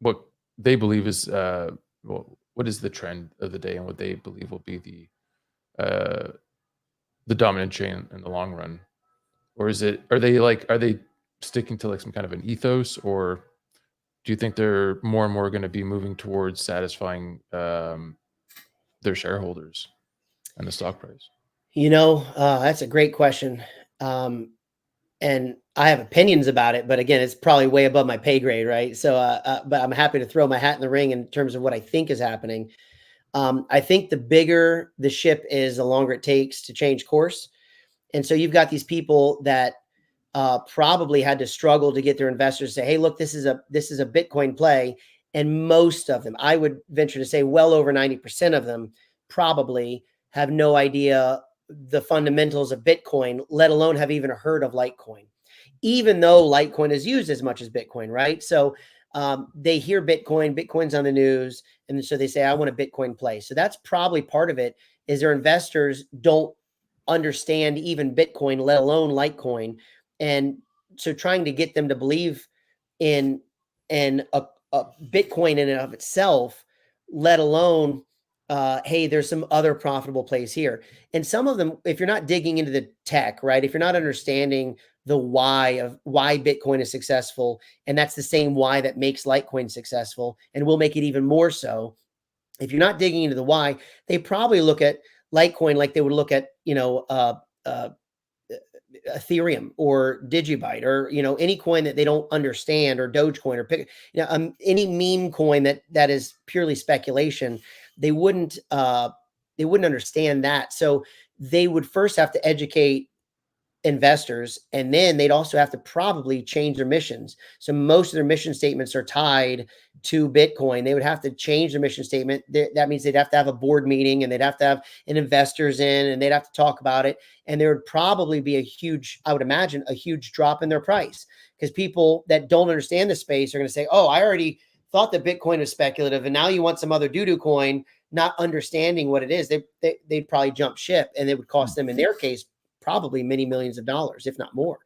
what they believe is what is the trend of the day, and what they believe will be the dominant chain in the long run. Or are they sticking to like some kind of an ethos, or do you think they're more and more going to be moving towards satisfying their shareholders and the stock price? That's a great question. And I have opinions about it, but again, it's probably way above my pay grade, right? So, but I'm happy to throw my hat in the ring in terms of what I think is happening. I think the bigger the ship is, the longer it takes to change course. And so you've got these people that probably had to struggle to get their investors to say, "Hey, look, this is a Bitcoin play," and most of them, I would venture to say, well over 90% of them, probably have no idea the fundamentals of Bitcoin, let alone have even heard of Litecoin, even though Litecoin is used as much as Bitcoin, right? So they hear Bitcoin's on the news, and so they say, "I want a Bitcoin play." So that's probably part of it. Is their investors don't understand even Bitcoin, let alone Litecoin. And so trying to get them to believe in a Bitcoin in and of itself, let alone hey, there's some other profitable plays here. And some of them, if you're not digging into the tech, right? If you're not understanding the why of why Bitcoin is successful, and that's the same why that makes Litecoin successful and will make it even more so. If you're not digging into the why, they probably look at Litecoin like they would look at, uh, Ethereum or Digibyte or any coin that they don't understand, or Dogecoin or pick any meme coin that is purely speculation. They wouldn't understand that. So they would first have to educate investors, and then they'd also have to probably change their missions. So most of their mission statements are tied to Bitcoin. They would have to change their mission statement. That means they'd have to have a board meeting, and they'd have to have an investors in, and they'd have to talk about it. And there would probably be I would imagine, a huge drop in their price, because people that don't understand the space are going to say, oh, I already thought that Bitcoin was speculative, and now you want some other doo-doo coin, not understanding what it is. They'd probably jump ship, and it would cost them, in their case, probably many millions of dollars, if not more.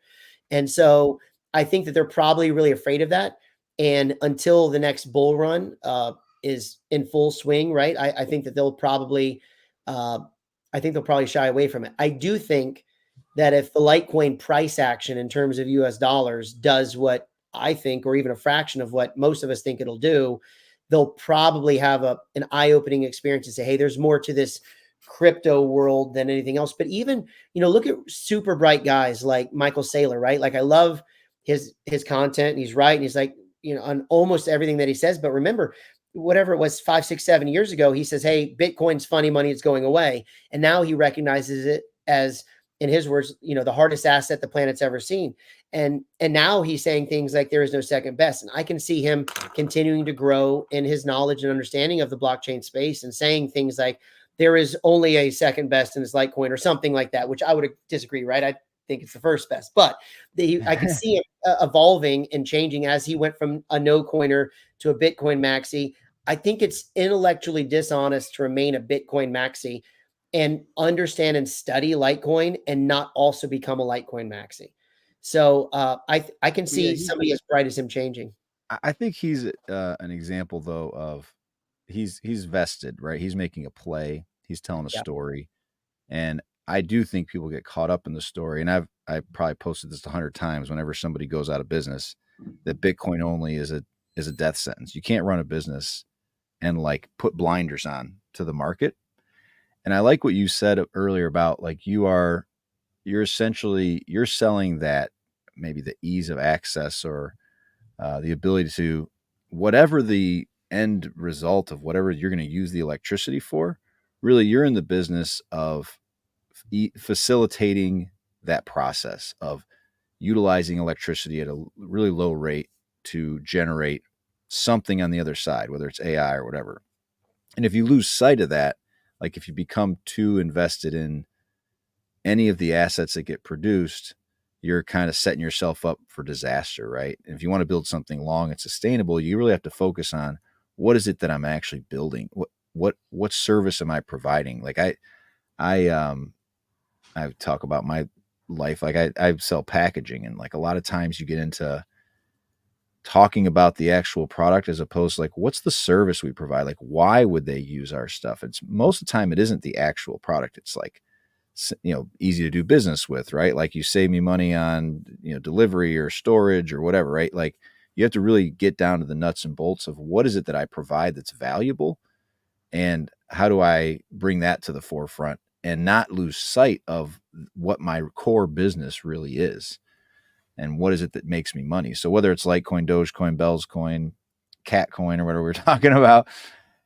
And so I think that they're probably really afraid of that. And until the next bull run is in full swing, right? I think that uh, they'll probably shy away from it. I do think that if the Litecoin price action in terms of US dollars does what I think, or even a fraction of what most of us think it'll do, they'll probably have an eye-opening experience and say, hey, there's more to this crypto world than anything else. But even, look at super bright guys like Michael Saylor, right? Like, I love his content, and he's right. And he's like, on almost everything that he says. But remember, whatever it was 5, 6, 7 years ago, he says, hey, Bitcoin's funny money, it's going away. And now he recognizes it as, in his words, the hardest asset the planet's ever seen. And now he's saying things like there is no second best. And I can see him continuing to grow in his knowledge and understanding of the blockchain space, and saying things like there is only a second best in this Litecoin, or something like that, which I would disagree, right? I think it's the first best, but I could see him evolving and changing as he went from a no coiner to a Bitcoin maxi. I think it's intellectually dishonest to remain a Bitcoin maxi and understand and study Litecoin and not also become a Litecoin maxi. So I can Yeah, see somebody as bright as him changing. I think he's an example though of he's vested, right? He's making a play. He's telling a Yeah. story, and I do think people get caught up in the story. And I probably posted this 100 times. Whenever somebody goes out of business, that Bitcoin only is a death sentence. You can't run a business and like put blinders on to the market. And I like what you said earlier about like you're essentially you're selling that, maybe the ease of access, or the ability to, whatever the end result of whatever you're going to use the electricity for, really you're in the business of facilitating that process of utilizing electricity at a really low rate to generate something on the other side, whether it's AI or whatever. And if you lose sight of that, like if you become too invested in any of the assets that get produced, you're kind of setting yourself up for disaster, right? And if you want to build something long and sustainable, you really have to focus on what is it that I'm actually building? What service am I providing? Like I talk about my life. Like I sell packaging, and like a lot of times you get into talking about the actual product as opposed to like what's the service we provide? Like why would they use our stuff? It's most of the time it isn't the actual product. It's like, easy to do business with, right? Like you save me money on, delivery or storage or whatever, right? Like you have to really get down to the nuts and bolts of what is it that I provide that's valuable, and how do I bring that to the forefront and not lose sight of what my core business really is and what is it that makes me money. So whether it's Litecoin, Dogecoin, Bell's coin, Cat coin, or whatever we're talking about,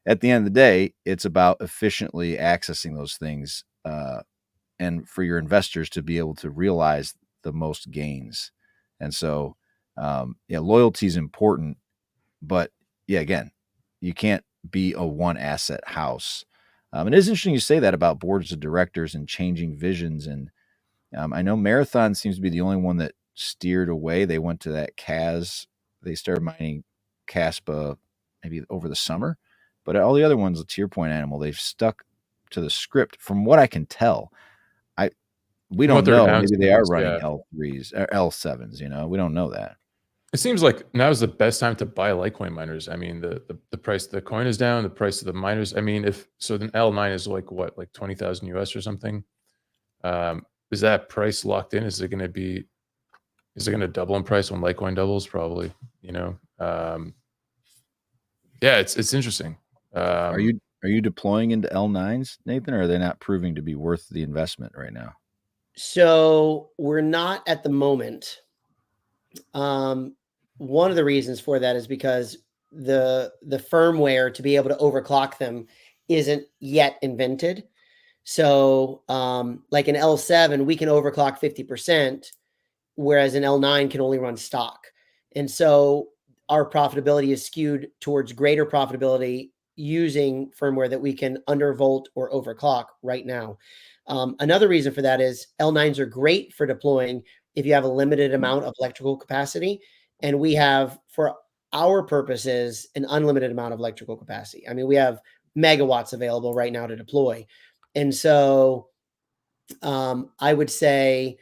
at the end of the day, it's about efficiently accessing those things, and for your investors to be able to realize the most gains. And so, loyalty is important, but yeah, again, you can't be a one asset house. And it is interesting you say that about boards of directors and changing visions. And I know Marathon seems to be the only one that steered away. They went to that CAS. They started mining Caspa maybe over the summer, but all the other ones, to your point, Animal, they've stuck to the script from what I can tell. We From what don't they're know. Maybe announcing, they at are least, running yeah. L3s or L7s, we don't know that. It seems like now is the best time to buy Litecoin miners. I mean, the price of the coin is down, the price of the miners. I mean, if so, then L9 is like what, like 20,000 US or something. Is that price locked in? Is it going to double in price when Litecoin doubles? Probably. You know, yeah, it's interesting. Are you deploying into L9s, Nathan, or are they not proving to be worth the investment right now? So we're not at the moment. One of the reasons for that is because the firmware to be able to overclock them isn't yet invented. So like an L7, we can overclock 50%, whereas an L9 can only run stock. And so our profitability is skewed towards greater profitability using firmware that we can undervolt or overclock right now. Another reason for that is L9s are great for deploying if you have a limited amount of electrical capacity. And we have, for our purposes, an unlimited amount of electrical capacity. I mean, we have megawatts available right now to deploy. And so I would say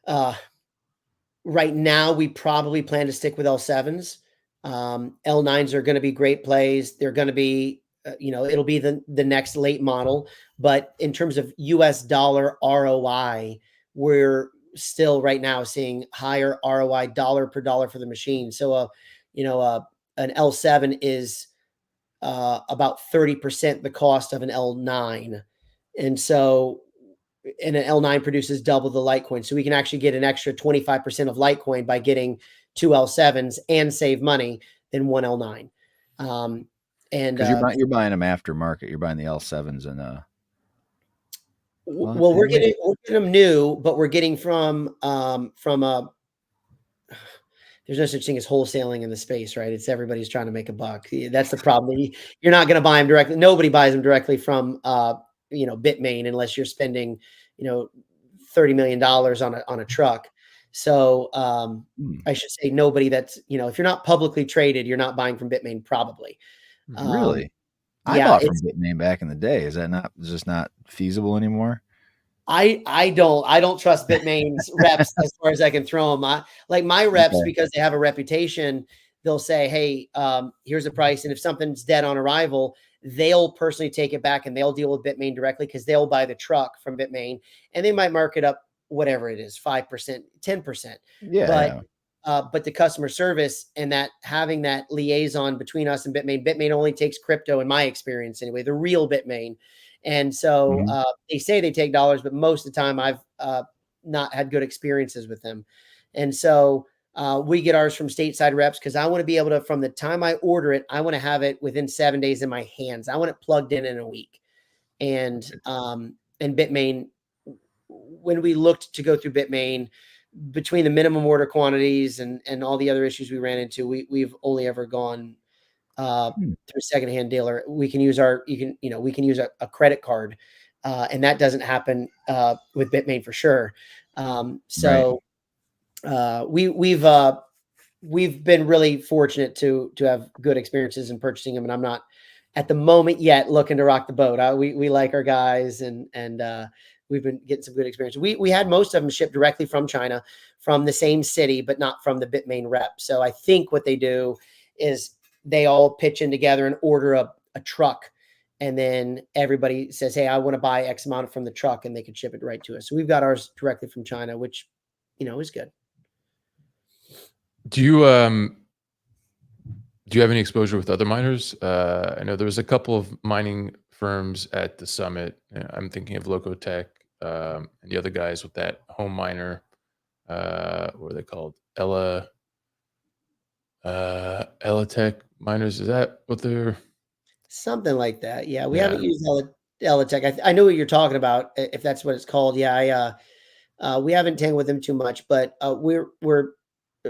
right now we probably plan to stick with L7s. L9s are going to be great plays. They're going to be, it'll be the next late model. But in terms of US dollar ROI, we're still right now seeing higher ROI dollar per dollar for the machine. So, an L7 is about 30% the cost of an L9. And so, and an L9 produces double the Litecoin. So we can actually get an extra 25% of Litecoin by getting two L7s and save money than one L9. Because you're buying them aftermarket. You're buying the L7s and well, we're getting them new, but we're getting from a, there's no such thing as wholesaling in the space, right? It's everybody's trying to make a buck. That's the problem. You're not going to buy them directly. Nobody buys them directly from Bitmain unless you're spending, $30 million on a truck. So I should say nobody that's, if you're not publicly traded, you're not buying from Bitmain probably. Really? I bought from Bitmain back in the day. Is that not just not feasible anymore? I don't trust Bitmain's reps as far as I can throw them. Like my reps, because they have a reputation, they'll say, hey, here's the price. And if something's dead on arrival, they'll personally take it back and they'll deal with Bitmain directly because they'll buy the truck from Bitmain and they might mark it up, whatever it is, 5%, 10%. But the customer service and that having that liaison between us and Bitmain only takes crypto, in my experience anyway, the real Bitmain. And so they say they take dollars, but most of the time I've not had good experiences with them. And so we get ours from stateside reps because I want to be able to, from the time I order it, I want to have it within 7 days in my hands. I want it plugged in a week. And Bitmain, when we looked to go through Bitmain, between the minimum order quantities and all the other issues we ran into, we've only ever gone through a secondhand dealer. We can use we can use a credit card, and that doesn't happen with Bitmain for sure. We've been really fortunate to have good experiences in purchasing them, and I'm not at the moment yet looking to rock the boat. We like our guys, and we've been getting some good experience. We had most of them shipped directly from China, from the same city, but not from the Bitmain rep. So I think what they do is they all pitch in together and order a truck. And then everybody says, hey, I want to buy X amount from the truck, and they can ship it right to us. So we've got ours directly from China, which, is good. Do you have any exposure with other miners? I know there was a couple of mining firms at the summit. I'm thinking of Locotech and the other guys with that home miner. What are they called? Elitech miners. Is that what they're? Something like that. Yeah, we haven't used Elitech. I know what you're talking about, if that's what it's called. Yeah, we haven't tangled with them too much, but we're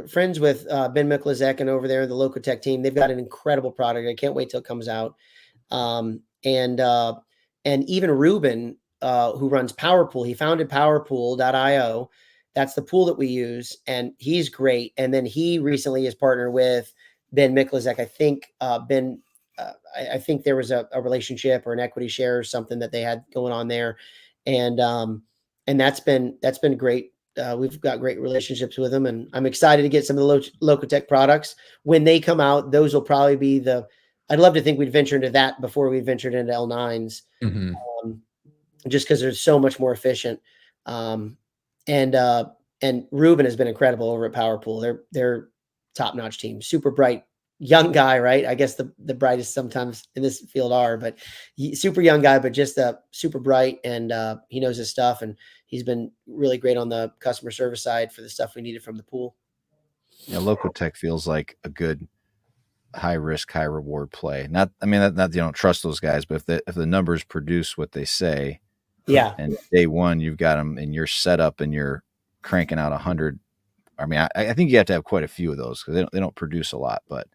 friends with Ben Miklazek and over there, the Locotech team. They've got an incredible product. I can't wait till it comes out. And even Ruben, who runs PowerPool, he founded PowerPool.io. That's the pool that we use, and he's great. And then he recently is partnered with Ben Miklazek. I think Ben. I think there was a relationship or an equity share or something that they had going on there, and that's been great we've got great relationships with them, and I'm excited to get some of the Locotech products when they come out. Those will probably be the. I'd love to think we'd venture into that before we ventured into L9s, just because they're so much more efficient. And Ruben has been incredible over at PowerPool. They're top notch team, super bright young guy, right? I guess the brightest sometimes in this field are, but super young guy, but just super bright, and he knows his stuff, and he's been really great on the customer service side for the stuff we needed from the pool. Yeah, Locotech feels like a good high risk, high reward play. Not you don't trust those guys, but if the numbers produce what they say, yeah, and day one you've got them and you're set up and you're cranking out 100. I mean, I think you have to have quite a few of those because they don't produce a lot, but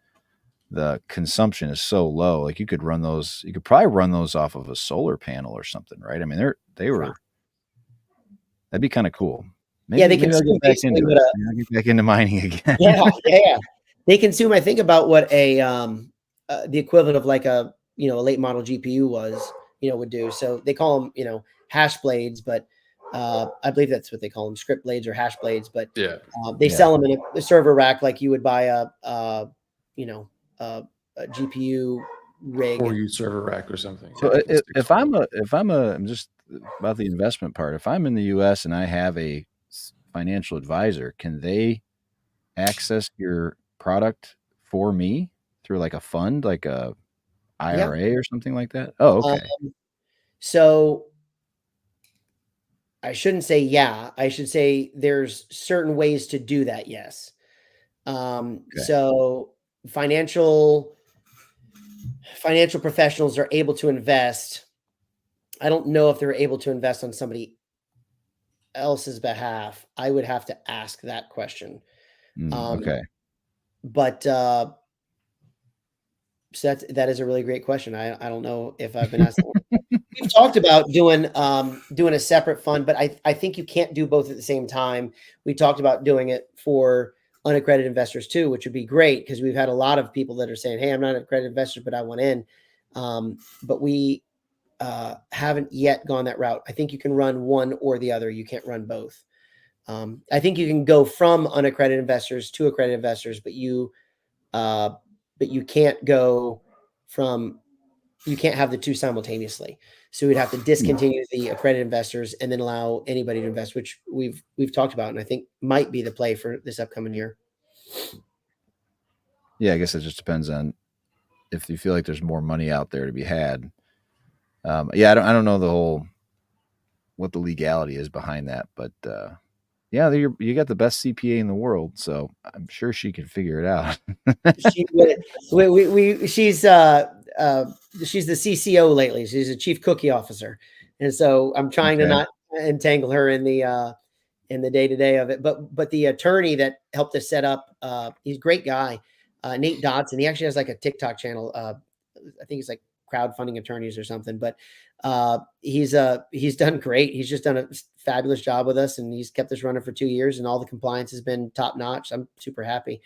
the consumption is so low. Like you could probably run those off of a solar panel or something, right? I mean, that'd be kind of cool. Maybe I'll get back into it. I'll get back into mining again. Yeah. They consume, I think, about what the equivalent of like a late model GPU would do. So they call them, hash blades, but I believe that's what they call them, script blades or hash blades. But they sell them in a server rack like you would buy a GPU rig or use server rack or something. So I'm just about the investment part. If I'm in the U.S. and I have a financial advisor, can they access your product for me through like a fund, like a IRA or something like that? Oh, okay. So I shouldn't say yeah. I should say there's certain ways to do that. Yes. So financial professionals are able to invest. I don't know if they're able to invest on somebody else's behalf. I would have to ask that question. Okay. But so that is a really great question. I don't know if I've been asked. We've talked about doing a separate fund, but I think you can't do both at the same time. We talked about doing it for unaccredited investors too, which would be great because we've had a lot of people that are saying, "Hey, I'm not an accredited investor, but I want in." But we haven't yet gone that route. I think you can run one or the other. You can't run both. I think you can go from unaccredited investors to accredited investors, but you can't go from. You can't have the two simultaneously. So we'd have to discontinue the accredited investors and then allow anybody to invest, which we've talked about, and I think might be the play for this upcoming year. Yeah, I guess it just depends on if you feel like there's more money out there to be had. I don't know what the legality is behind that, but you got the best CPA in the world, so I'm sure she can figure it out. She's the CCO lately. She's a chief cookie officer, and so I'm trying to not entangle her in the day-to-day of it. But the attorney that helped us set up, he's a great guy, Nate Dodson. He actually has like a TikTok channel. I think he's like crowdfunding attorneys or something, but he's done great. He's just done a fabulous job with us, and he's kept us running for 2 years, and all the compliance has been top notch. I'm super happy.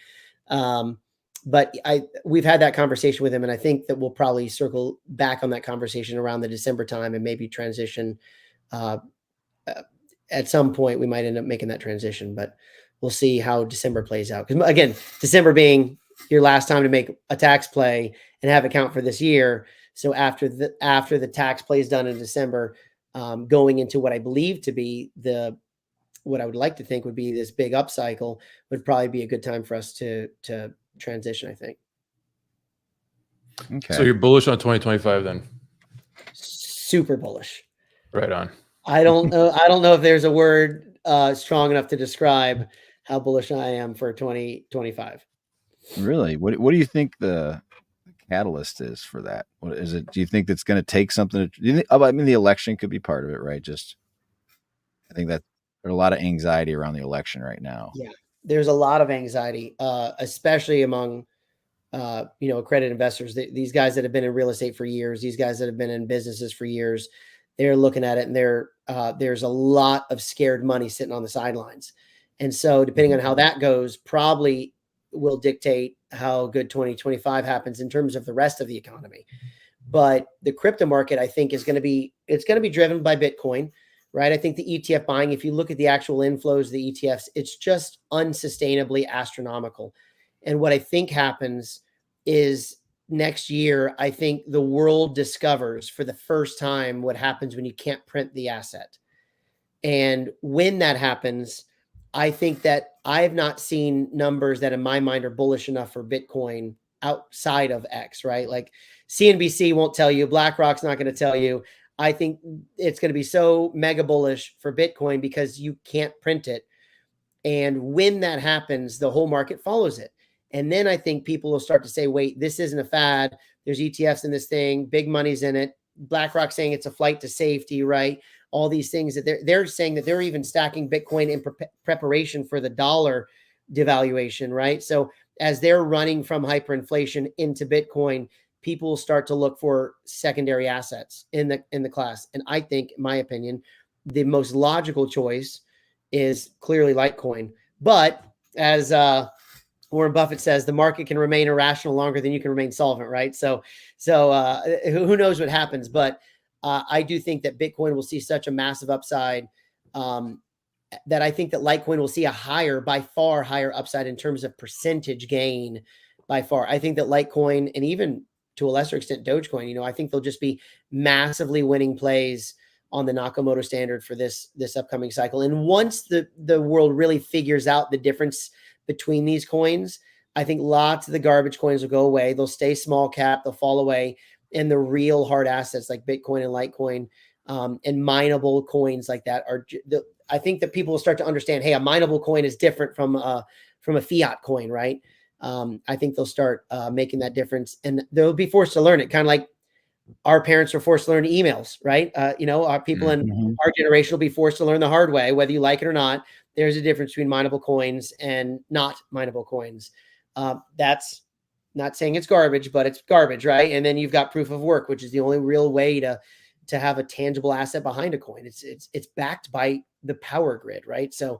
But we've had that conversation with him, and I think that we'll probably circle back on that conversation around the December time and maybe transition. At some point, we might end up making that transition, but we'll see how December plays out. Because again, December being your last time to make a tax play and have it count for this year. So after the tax play is done in December, going into what I believe to be what I would like to think would be this big up cycle would probably be a good time for us to transition, I think. Okay. So you're bullish on 2025 then? Super bullish. Right on. I don't know if there's a word strong enough to describe how bullish I am for 2025. Really? What do you think the catalyst is for that? What is it? Do you think that's going to take something? The election could be part of it, right? I think that there's a lot of anxiety around the election right now. Yeah, there's a lot of anxiety, especially among accredited investors. These guys that have been in real estate for years, these guys that have been in businesses for years, they're looking at it, and there's a lot of scared money sitting on the sidelines. And so depending on how that goes, probably will dictate how good 2025 happens in terms of the rest of the economy. But the crypto market, I think, it's going to be driven by Bitcoin. right? I think the ETF buying, if you look at the actual inflows of the ETFs, it's just unsustainably astronomical. And what I think happens is next year, I think the world discovers for the first time what happens when you can't print the asset. And when that happens, I think that I have not seen numbers that in my mind are bullish enough for Bitcoin outside of X, right? Like CNBC won't tell you, BlackRock's not going to tell you. I think it's going to be so mega bullish for Bitcoin because you can't print it. And when that happens, the whole market follows it. And then I think people will start to say, wait, this isn't a fad. There's ETFs in this thing, big money's in it. BlackRock saying it's a flight to safety, right? All these things that they're saying that they're even stacking Bitcoin in preparation for the dollar devaluation, right? So as they're running from hyperinflation into Bitcoin, people will start to look for secondary assets in the class. And I think, in my opinion, the most logical choice is clearly Litecoin. But as Warren Buffett says, the market can remain irrational longer than you can remain solvent, right? So who knows what happens? But I do think that Bitcoin will see such a massive upside that I think that Litecoin will see by far higher upside in terms of percentage gain by far. I think that Litecoin and even to a lesser extent Dogecoin, I think they'll just be massively winning plays on the Nakamoto standard for this upcoming cycle. And once the world really figures out the difference between these coins, I think lots of the garbage coins will go away. They'll stay small cap, they'll fall away, and the real hard assets like Bitcoin and Litecoin and mineable coins like that I think that people will start to understand, hey, a mineable coin is different from a fiat coin, right? I think they'll start making that difference, and they'll be forced to learn it, kind of like our parents were forced to learn emails, right? Our people in our generation will be forced to learn the hard way, whether you like it or not. There's a difference between mineable coins and not mineable coins. That's not saying it's garbage, but it's garbage, right? And then you've got proof of work, which is the only real way to have a tangible asset behind a coin. It's backed by the power grid, right? So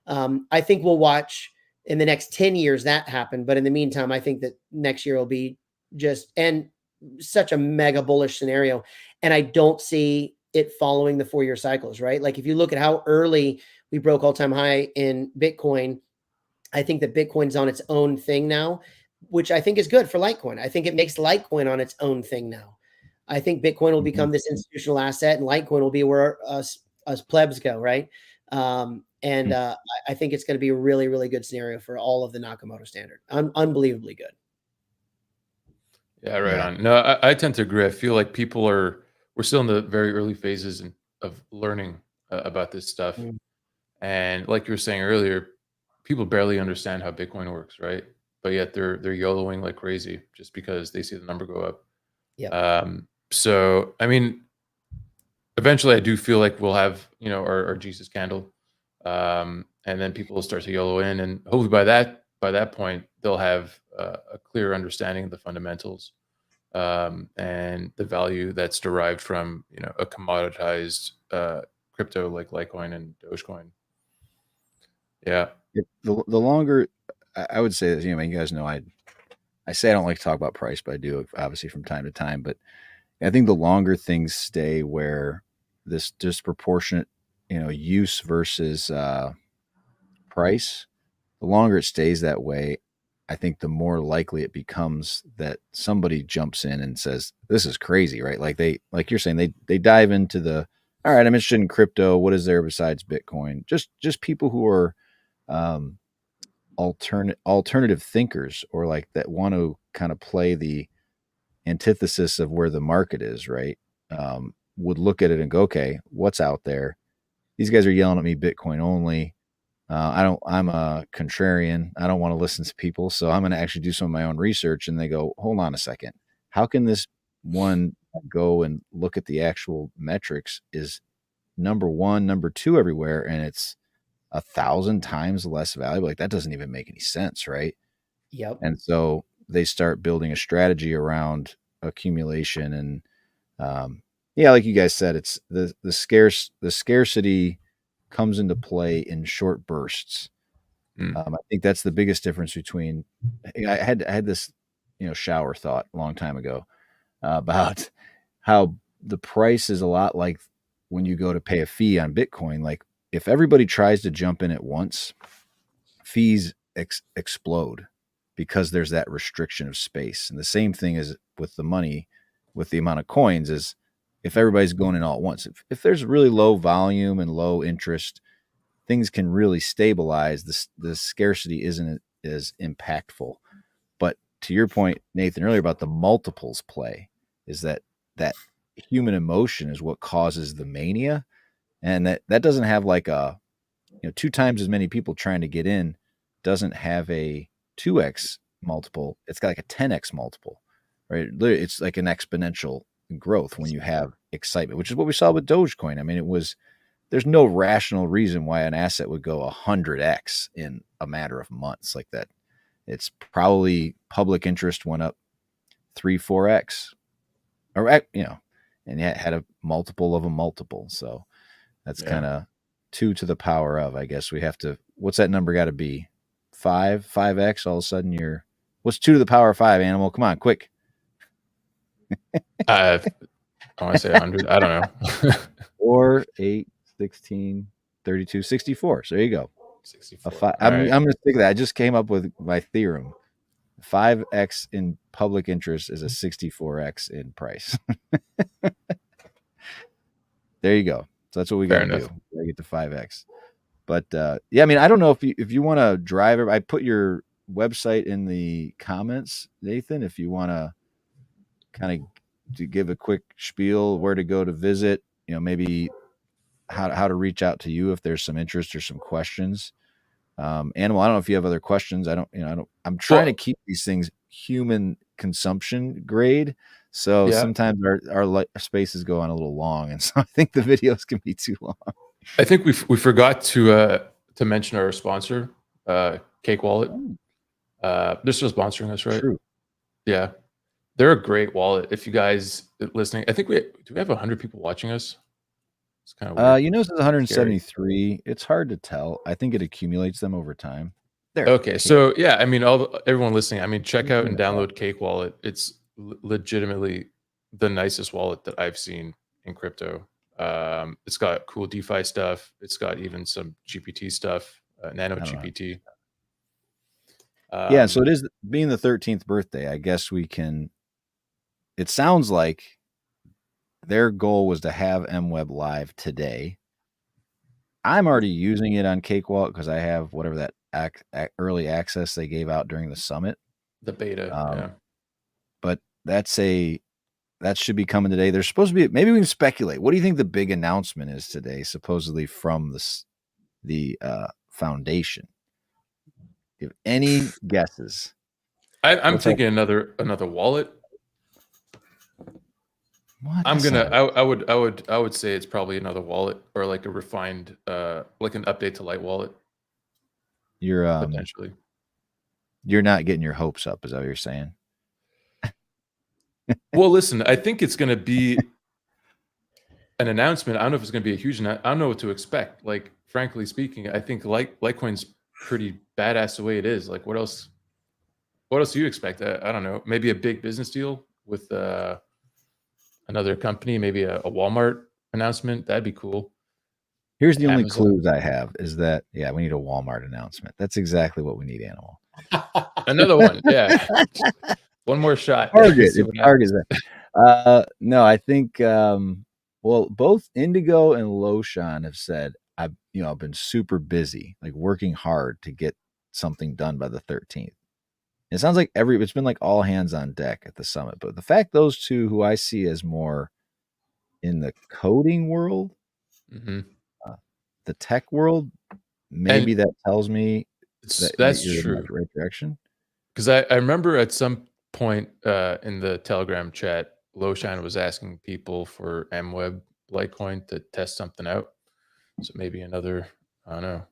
I think we'll watch in the next 10 years that happen. But in the meantime, I think that next year will be such a mega bullish scenario. And I don't see it following the 4-year cycles, right? Like if you look at how early we broke all-time high in Bitcoin, I think that Bitcoin's on its own thing now, which I think is good for Litecoin. I think it makes Litecoin on its own thing now. I think Bitcoin will become this institutional asset and Litecoin will be where us plebs go, right? I think it's going to be a really, really good scenario for all of the Nakamoto standard. Unbelievably good. Yeah, right on. No, I tend to agree. I feel like we're still in the very early phases of learning about this stuff. And like you were saying earlier, people barely understand how Bitcoin works, right? But yet they're YOLOing like crazy just because they see the number go up. Yeah. So, I mean, eventually I do feel like we'll have, our Jesus candle. And then people will start to YOLO in, and hopefully by that point, they'll have a clear understanding of the fundamentals and the value that's derived from a commoditized crypto like Litecoin and Dogecoin. Yeah. The longer I would say that, you guys know I say I don't like to talk about price, but I do obviously from time to time. But I think the longer things stay where this disproportionate, use versus price, the longer it stays that way, I think the more likely it becomes that somebody jumps in and says, this is crazy, right? Like you're saying, they dive into all right, I'm interested in crypto. What is there besides Bitcoin? Just people who are alternative thinkers, or like that want to kind of play the antithesis of where the market is, right? Would look at it and go, okay, what's out there? These guys are yelling at me Bitcoin only. I'm a contrarian. I don't want to listen to people. So I'm going to actually do some of my own research. And they go, hold on a second. How can this one go and look at the actual metrics is number one, number two everywhere, and it's 1,000 times less valuable? Like that doesn't even make any sense, right? Yep. And so they start building a strategy around accumulation. And like you guys said, it's the scarcity comes into play in short bursts. I think that's the biggest difference between. I had this shower thought a long time ago about how the price is a lot like when you go to pay a fee on Bitcoin, like if everybody tries to jump in at once, fees explode because there's that restriction of space. And the same thing is with the money, with the amount of coins, is if everybody's going in all at once, if there's really low volume and low interest, things can really stabilize. The scarcity isn't as impactful. But to your point, Nathan, earlier about the multiples play, is that human emotion is what causes the mania. And that doesn't have like a, 2 times as many people trying to get in doesn't have a 2x multiple. It's got like a 10x multiple, right? It's like an exponential growth when you have excitement, which is what we saw with Dogecoin. I mean, there's no rational reason why an asset would go 100x in a matter of months like that. It's probably public interest went up 3-4x, or and it had a multiple of a multiple. So that's kind of 2 to the power of, I guess we have to, what's that number got to be? 5x. All of a sudden what's 2 to the power of 5, Animal? Come on, quick. I want to say 100. I don't know. 4, 8, 16, 32, 64. So there you go. 64. I'm going to stick with that. I just came up with my theorem. 5x in public interest is a 64x in price. There you go. So that's what we got to do. I get to 5x. But I mean, I don't know if you want to drive it. I put your website in the comments, Nathan, if you want to kind of to give a quick spiel where to go to visit, maybe how to reach out to you if there's some interest or some questions. Animal, I don't know if you have other questions. I'm trying to keep these things human consumption grade. So sometimes our spaces go on a little long, and so I think the videos can be too long. I think we forgot to mention our sponsor, Cake Wallet. They're still sponsoring us, right? True. Yeah, they're a great wallet. If you guys listening, I think we have 100 people watching us. It's kind of weird. This is 173. Scary. It's hard to tell. I think it accumulates them over time. There. Okay, so I mean, everyone listening, I mean, check out and download Cake Wallet. It's legitimately the nicest wallet that I've seen in crypto. It's got cool DeFi stuff. It's got even some GPT stuff, Nano GPT. So it is, being the 13th birthday, I guess we can. It sounds like their goal was to have MWeb live today. I'm already using it on Cake Wallet because I have whatever that early access they gave out during the summit. The beta, But that should be coming today. There's supposed to be, maybe we can speculate. What do you think the big announcement is today, supposedly from the foundation? Do you have any guesses? I'm thinking another wallet. What? I would say it's probably another wallet, or like a refined like an update to Lite Wallet. You're potentially. You're not getting your hopes up, is that what you're saying? Well, listen, I think it's going to be an announcement. I don't know if it's going to be a huge announcement. I don't know what to expect. Like, frankly speaking, I think Litecoin's pretty badass the way it is. Like, what else do you expect? I don't know. Maybe a big business deal with another company, maybe a Walmart announcement. That'd be cool. Here's the only clues I have is that, we need a Walmart announcement. That's exactly what we need, Animal. Another one. Yeah. One more shot. Target. No, I think, both Indigo and Loshan have said, I've been super busy, like working hard to get something done by the 13th. It sounds like it's been like all hands on deck at the summit, but the fact those two, who I see as more in the coding world, the tech world, maybe that tells me that's you're true. in the right direction. Because I remember at some point in the Telegram chat, Loshan was asking people for MWeb Litecoin to test something out. So maybe another, I don't know,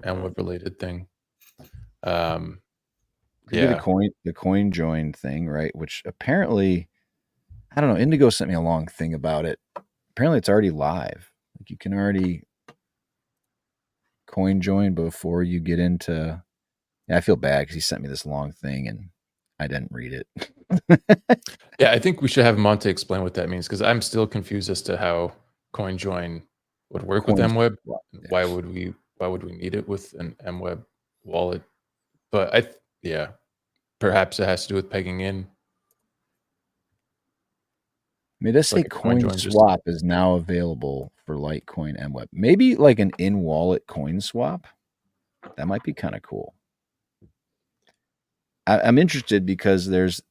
MWeb related thing. The coin join thing, right? Which apparently, I don't know, Indigo sent me a long thing about it. Apparently it's already live. Like, you can already coin join before you get into. I feel bad because he sent me this long thing and I didn't read it. Yeah, I think we should have Monte explain what that means, because I'm still confused as to how CoinJoin would work with Coin MWeb. swap, Why would we need it with an MWeb wallet? But yeah, perhaps it has to do with pegging in. I mean, let's say Like a coin CoinJoin just swap is now available for Litecoin MWeb. Maybe like an in-wallet coin swap. That might be kind of cool. I'm interested because there's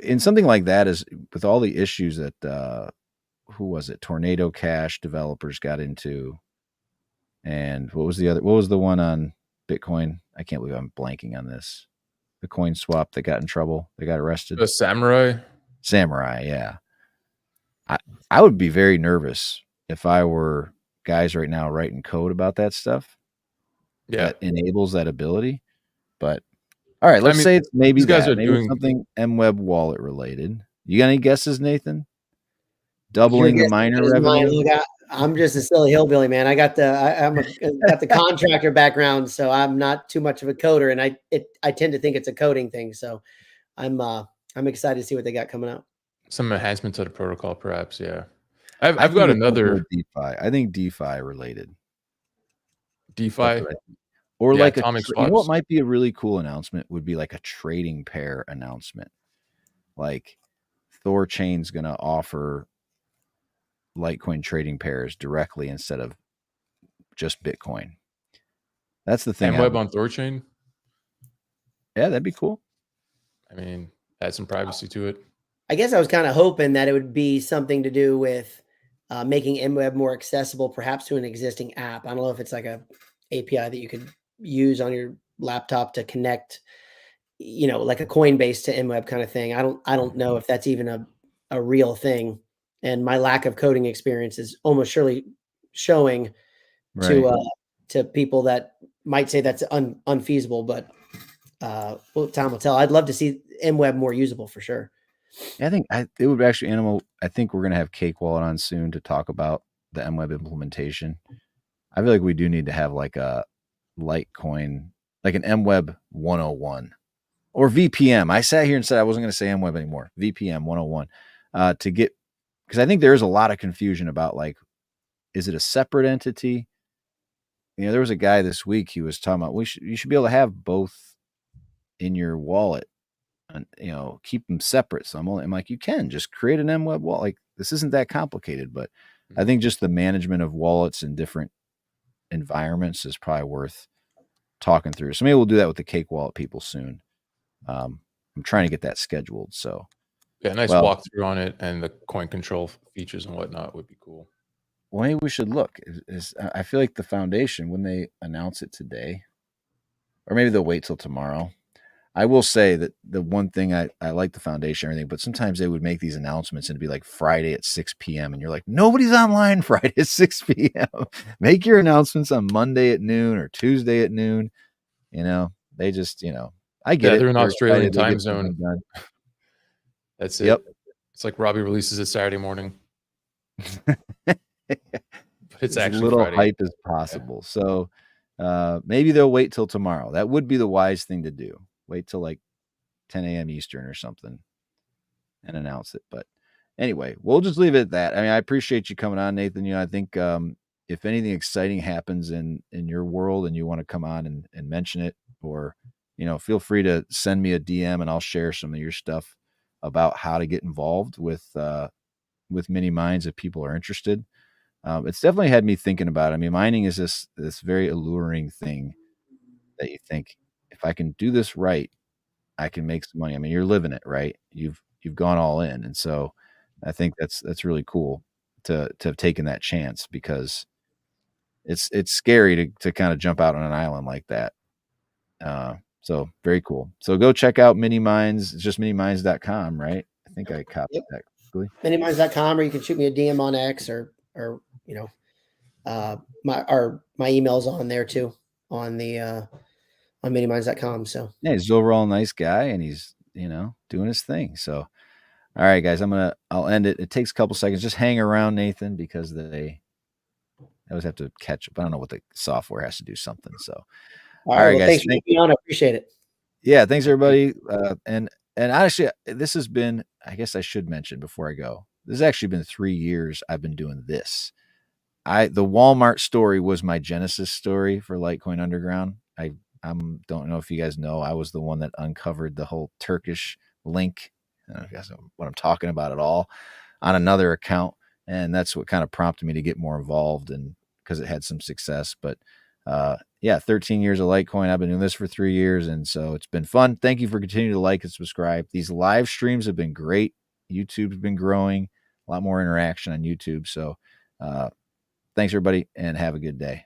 in something like that is with all the issues that who was it? Tornado Cash developers got into, and what was the one on Bitcoin? I can't believe I'm blanking on this. The coin swap that got in trouble. They got arrested. the Samurai. Samurai, yeah. I would be very nervous if I were guys right now writing code about that stuff. Yeah, That enables that ability. But all right, let's I mean, say it's maybe these guys that. are Maybe it's doing. something MWeb wallet related. You got any guesses, Nathan? Your Doubling the guess miner is mine. revenue? Look, I'm just a silly hillbilly, man. I got got the contractor background, so I'm not too much of a coder, and I tend to think it's a coding thing. So I'm excited to see what they got coming out. Some enhancement to the protocol, perhaps. Yeah, I I've think got it's something another with DeFi. I think DeFi related. That's DeFi. what I think. Or Yeah, like atomic you know what swaps. might be a really cool announcement would be like a trading pair announcement. Like Thor Chain's going to offer Litecoin trading pairs directly instead of just Bitcoin. That's the thing. MWeb on Thorchain. Yeah, that'd be cool. I mean, add some privacy to it. I guess I was kind of hoping that it would be something to do with making MWeb more accessible, perhaps to an existing app. I don't know if it's like a API that you could use on your laptop to connect, like a Coinbase to MWeb kind of thing. I don't know if that's even a real thing. And my lack of coding experience is almost surely showing Right. to people that might say that's unfeasible, but well, time will tell. I'd love to see MWeb more usable for sure. Yeah, I think it would actually animal. I think we're gonna have Cake Wallet on soon to talk about the MWeb implementation. I feel like we do need to have like a Litecoin, like an MWeb 101 or VPM. I sat here and said I wasn't going to say MWeb anymore. VPM 101 to get because I think there is a lot of confusion about like, is it a separate entity? There was a guy this week. He was talking about you should be able to have both in your wallet. And keep them separate. So I'm like, you can just create an MWeb wallet. Like this isn't that complicated, but I think just the management of wallets in different environments is probably worth talking through. So maybe we'll do that with the Cake Wallet people soon. I'm trying to get that scheduled. So yeah, nice walkthrough on it, and the coin control features and whatnot would be cool. Well, maybe we should look. I feel like the foundation, when they announce it today, or maybe they'll wait till tomorrow. I will say that the one thing I like the foundation and everything, but sometimes they would make these announcements and it'd be like Friday at 6 p.m. And you're like, nobody's online Friday at 6 p.m. Make your announcements on Monday at noon or Tuesday at noon. They just, I get it. They're in Australian time excited, zone. That's it. Yep. It's like Robbie releases it Saturday morning. But it's as actually little Friday. hype as possible. Yeah. So maybe they'll wait till tomorrow. That would be the wise thing to do. Wait till like 10 a.m. Eastern or something and announce it. But anyway, we'll just leave it at that. I mean, I appreciate you coming on, Nathan. I think if anything exciting happens in your world and you want to come on and mention it, or, feel free to send me a DM and I'll share some of your stuff about how to get involved with Mini Mines if people are interested. It's definitely had me thinking about it. I mean, mining is this very alluring thing that you think, if I can do this right, I can make some money. I mean, you're living it, right? You've gone all in. And so I think that's really cool to have taken that chance, because it's scary to kind of jump out on an island like that. So very cool. So go check out Mini Mines. It's just minimines.com, right? I think I copied that quickly. Minimines.com, or you can shoot me a DM on X or my email's on there too, on the on minimines.com. So yeah, he's overall a nice guy and he's, doing his thing. So all right, guys, I'll end it. It takes a couple seconds. Just hang around, Nathan, because they always have to catch up. I don't know what the software has to do something. So all right, guys. Thanks for being on. I appreciate it. Yeah, thanks everybody. And honestly, this has been, I guess I should mention before I go, this has actually been 3 years I've been doing this. the Walmart story was my genesis story for Litecoin Underground. I don't know if you guys know, I was the one that uncovered the whole Turkish link. I don't know if you guys know what I'm talking about at all, on another account, and that's what kind of prompted me to get more involved, and because it had some success. But yeah, 13 years of Litecoin. I've been doing this for 3 years, and so it's been fun. Thank you for continuing to like and subscribe. These live streams have been great. YouTube's been growing, a lot more interaction on YouTube. So thanks everybody, and have a good day.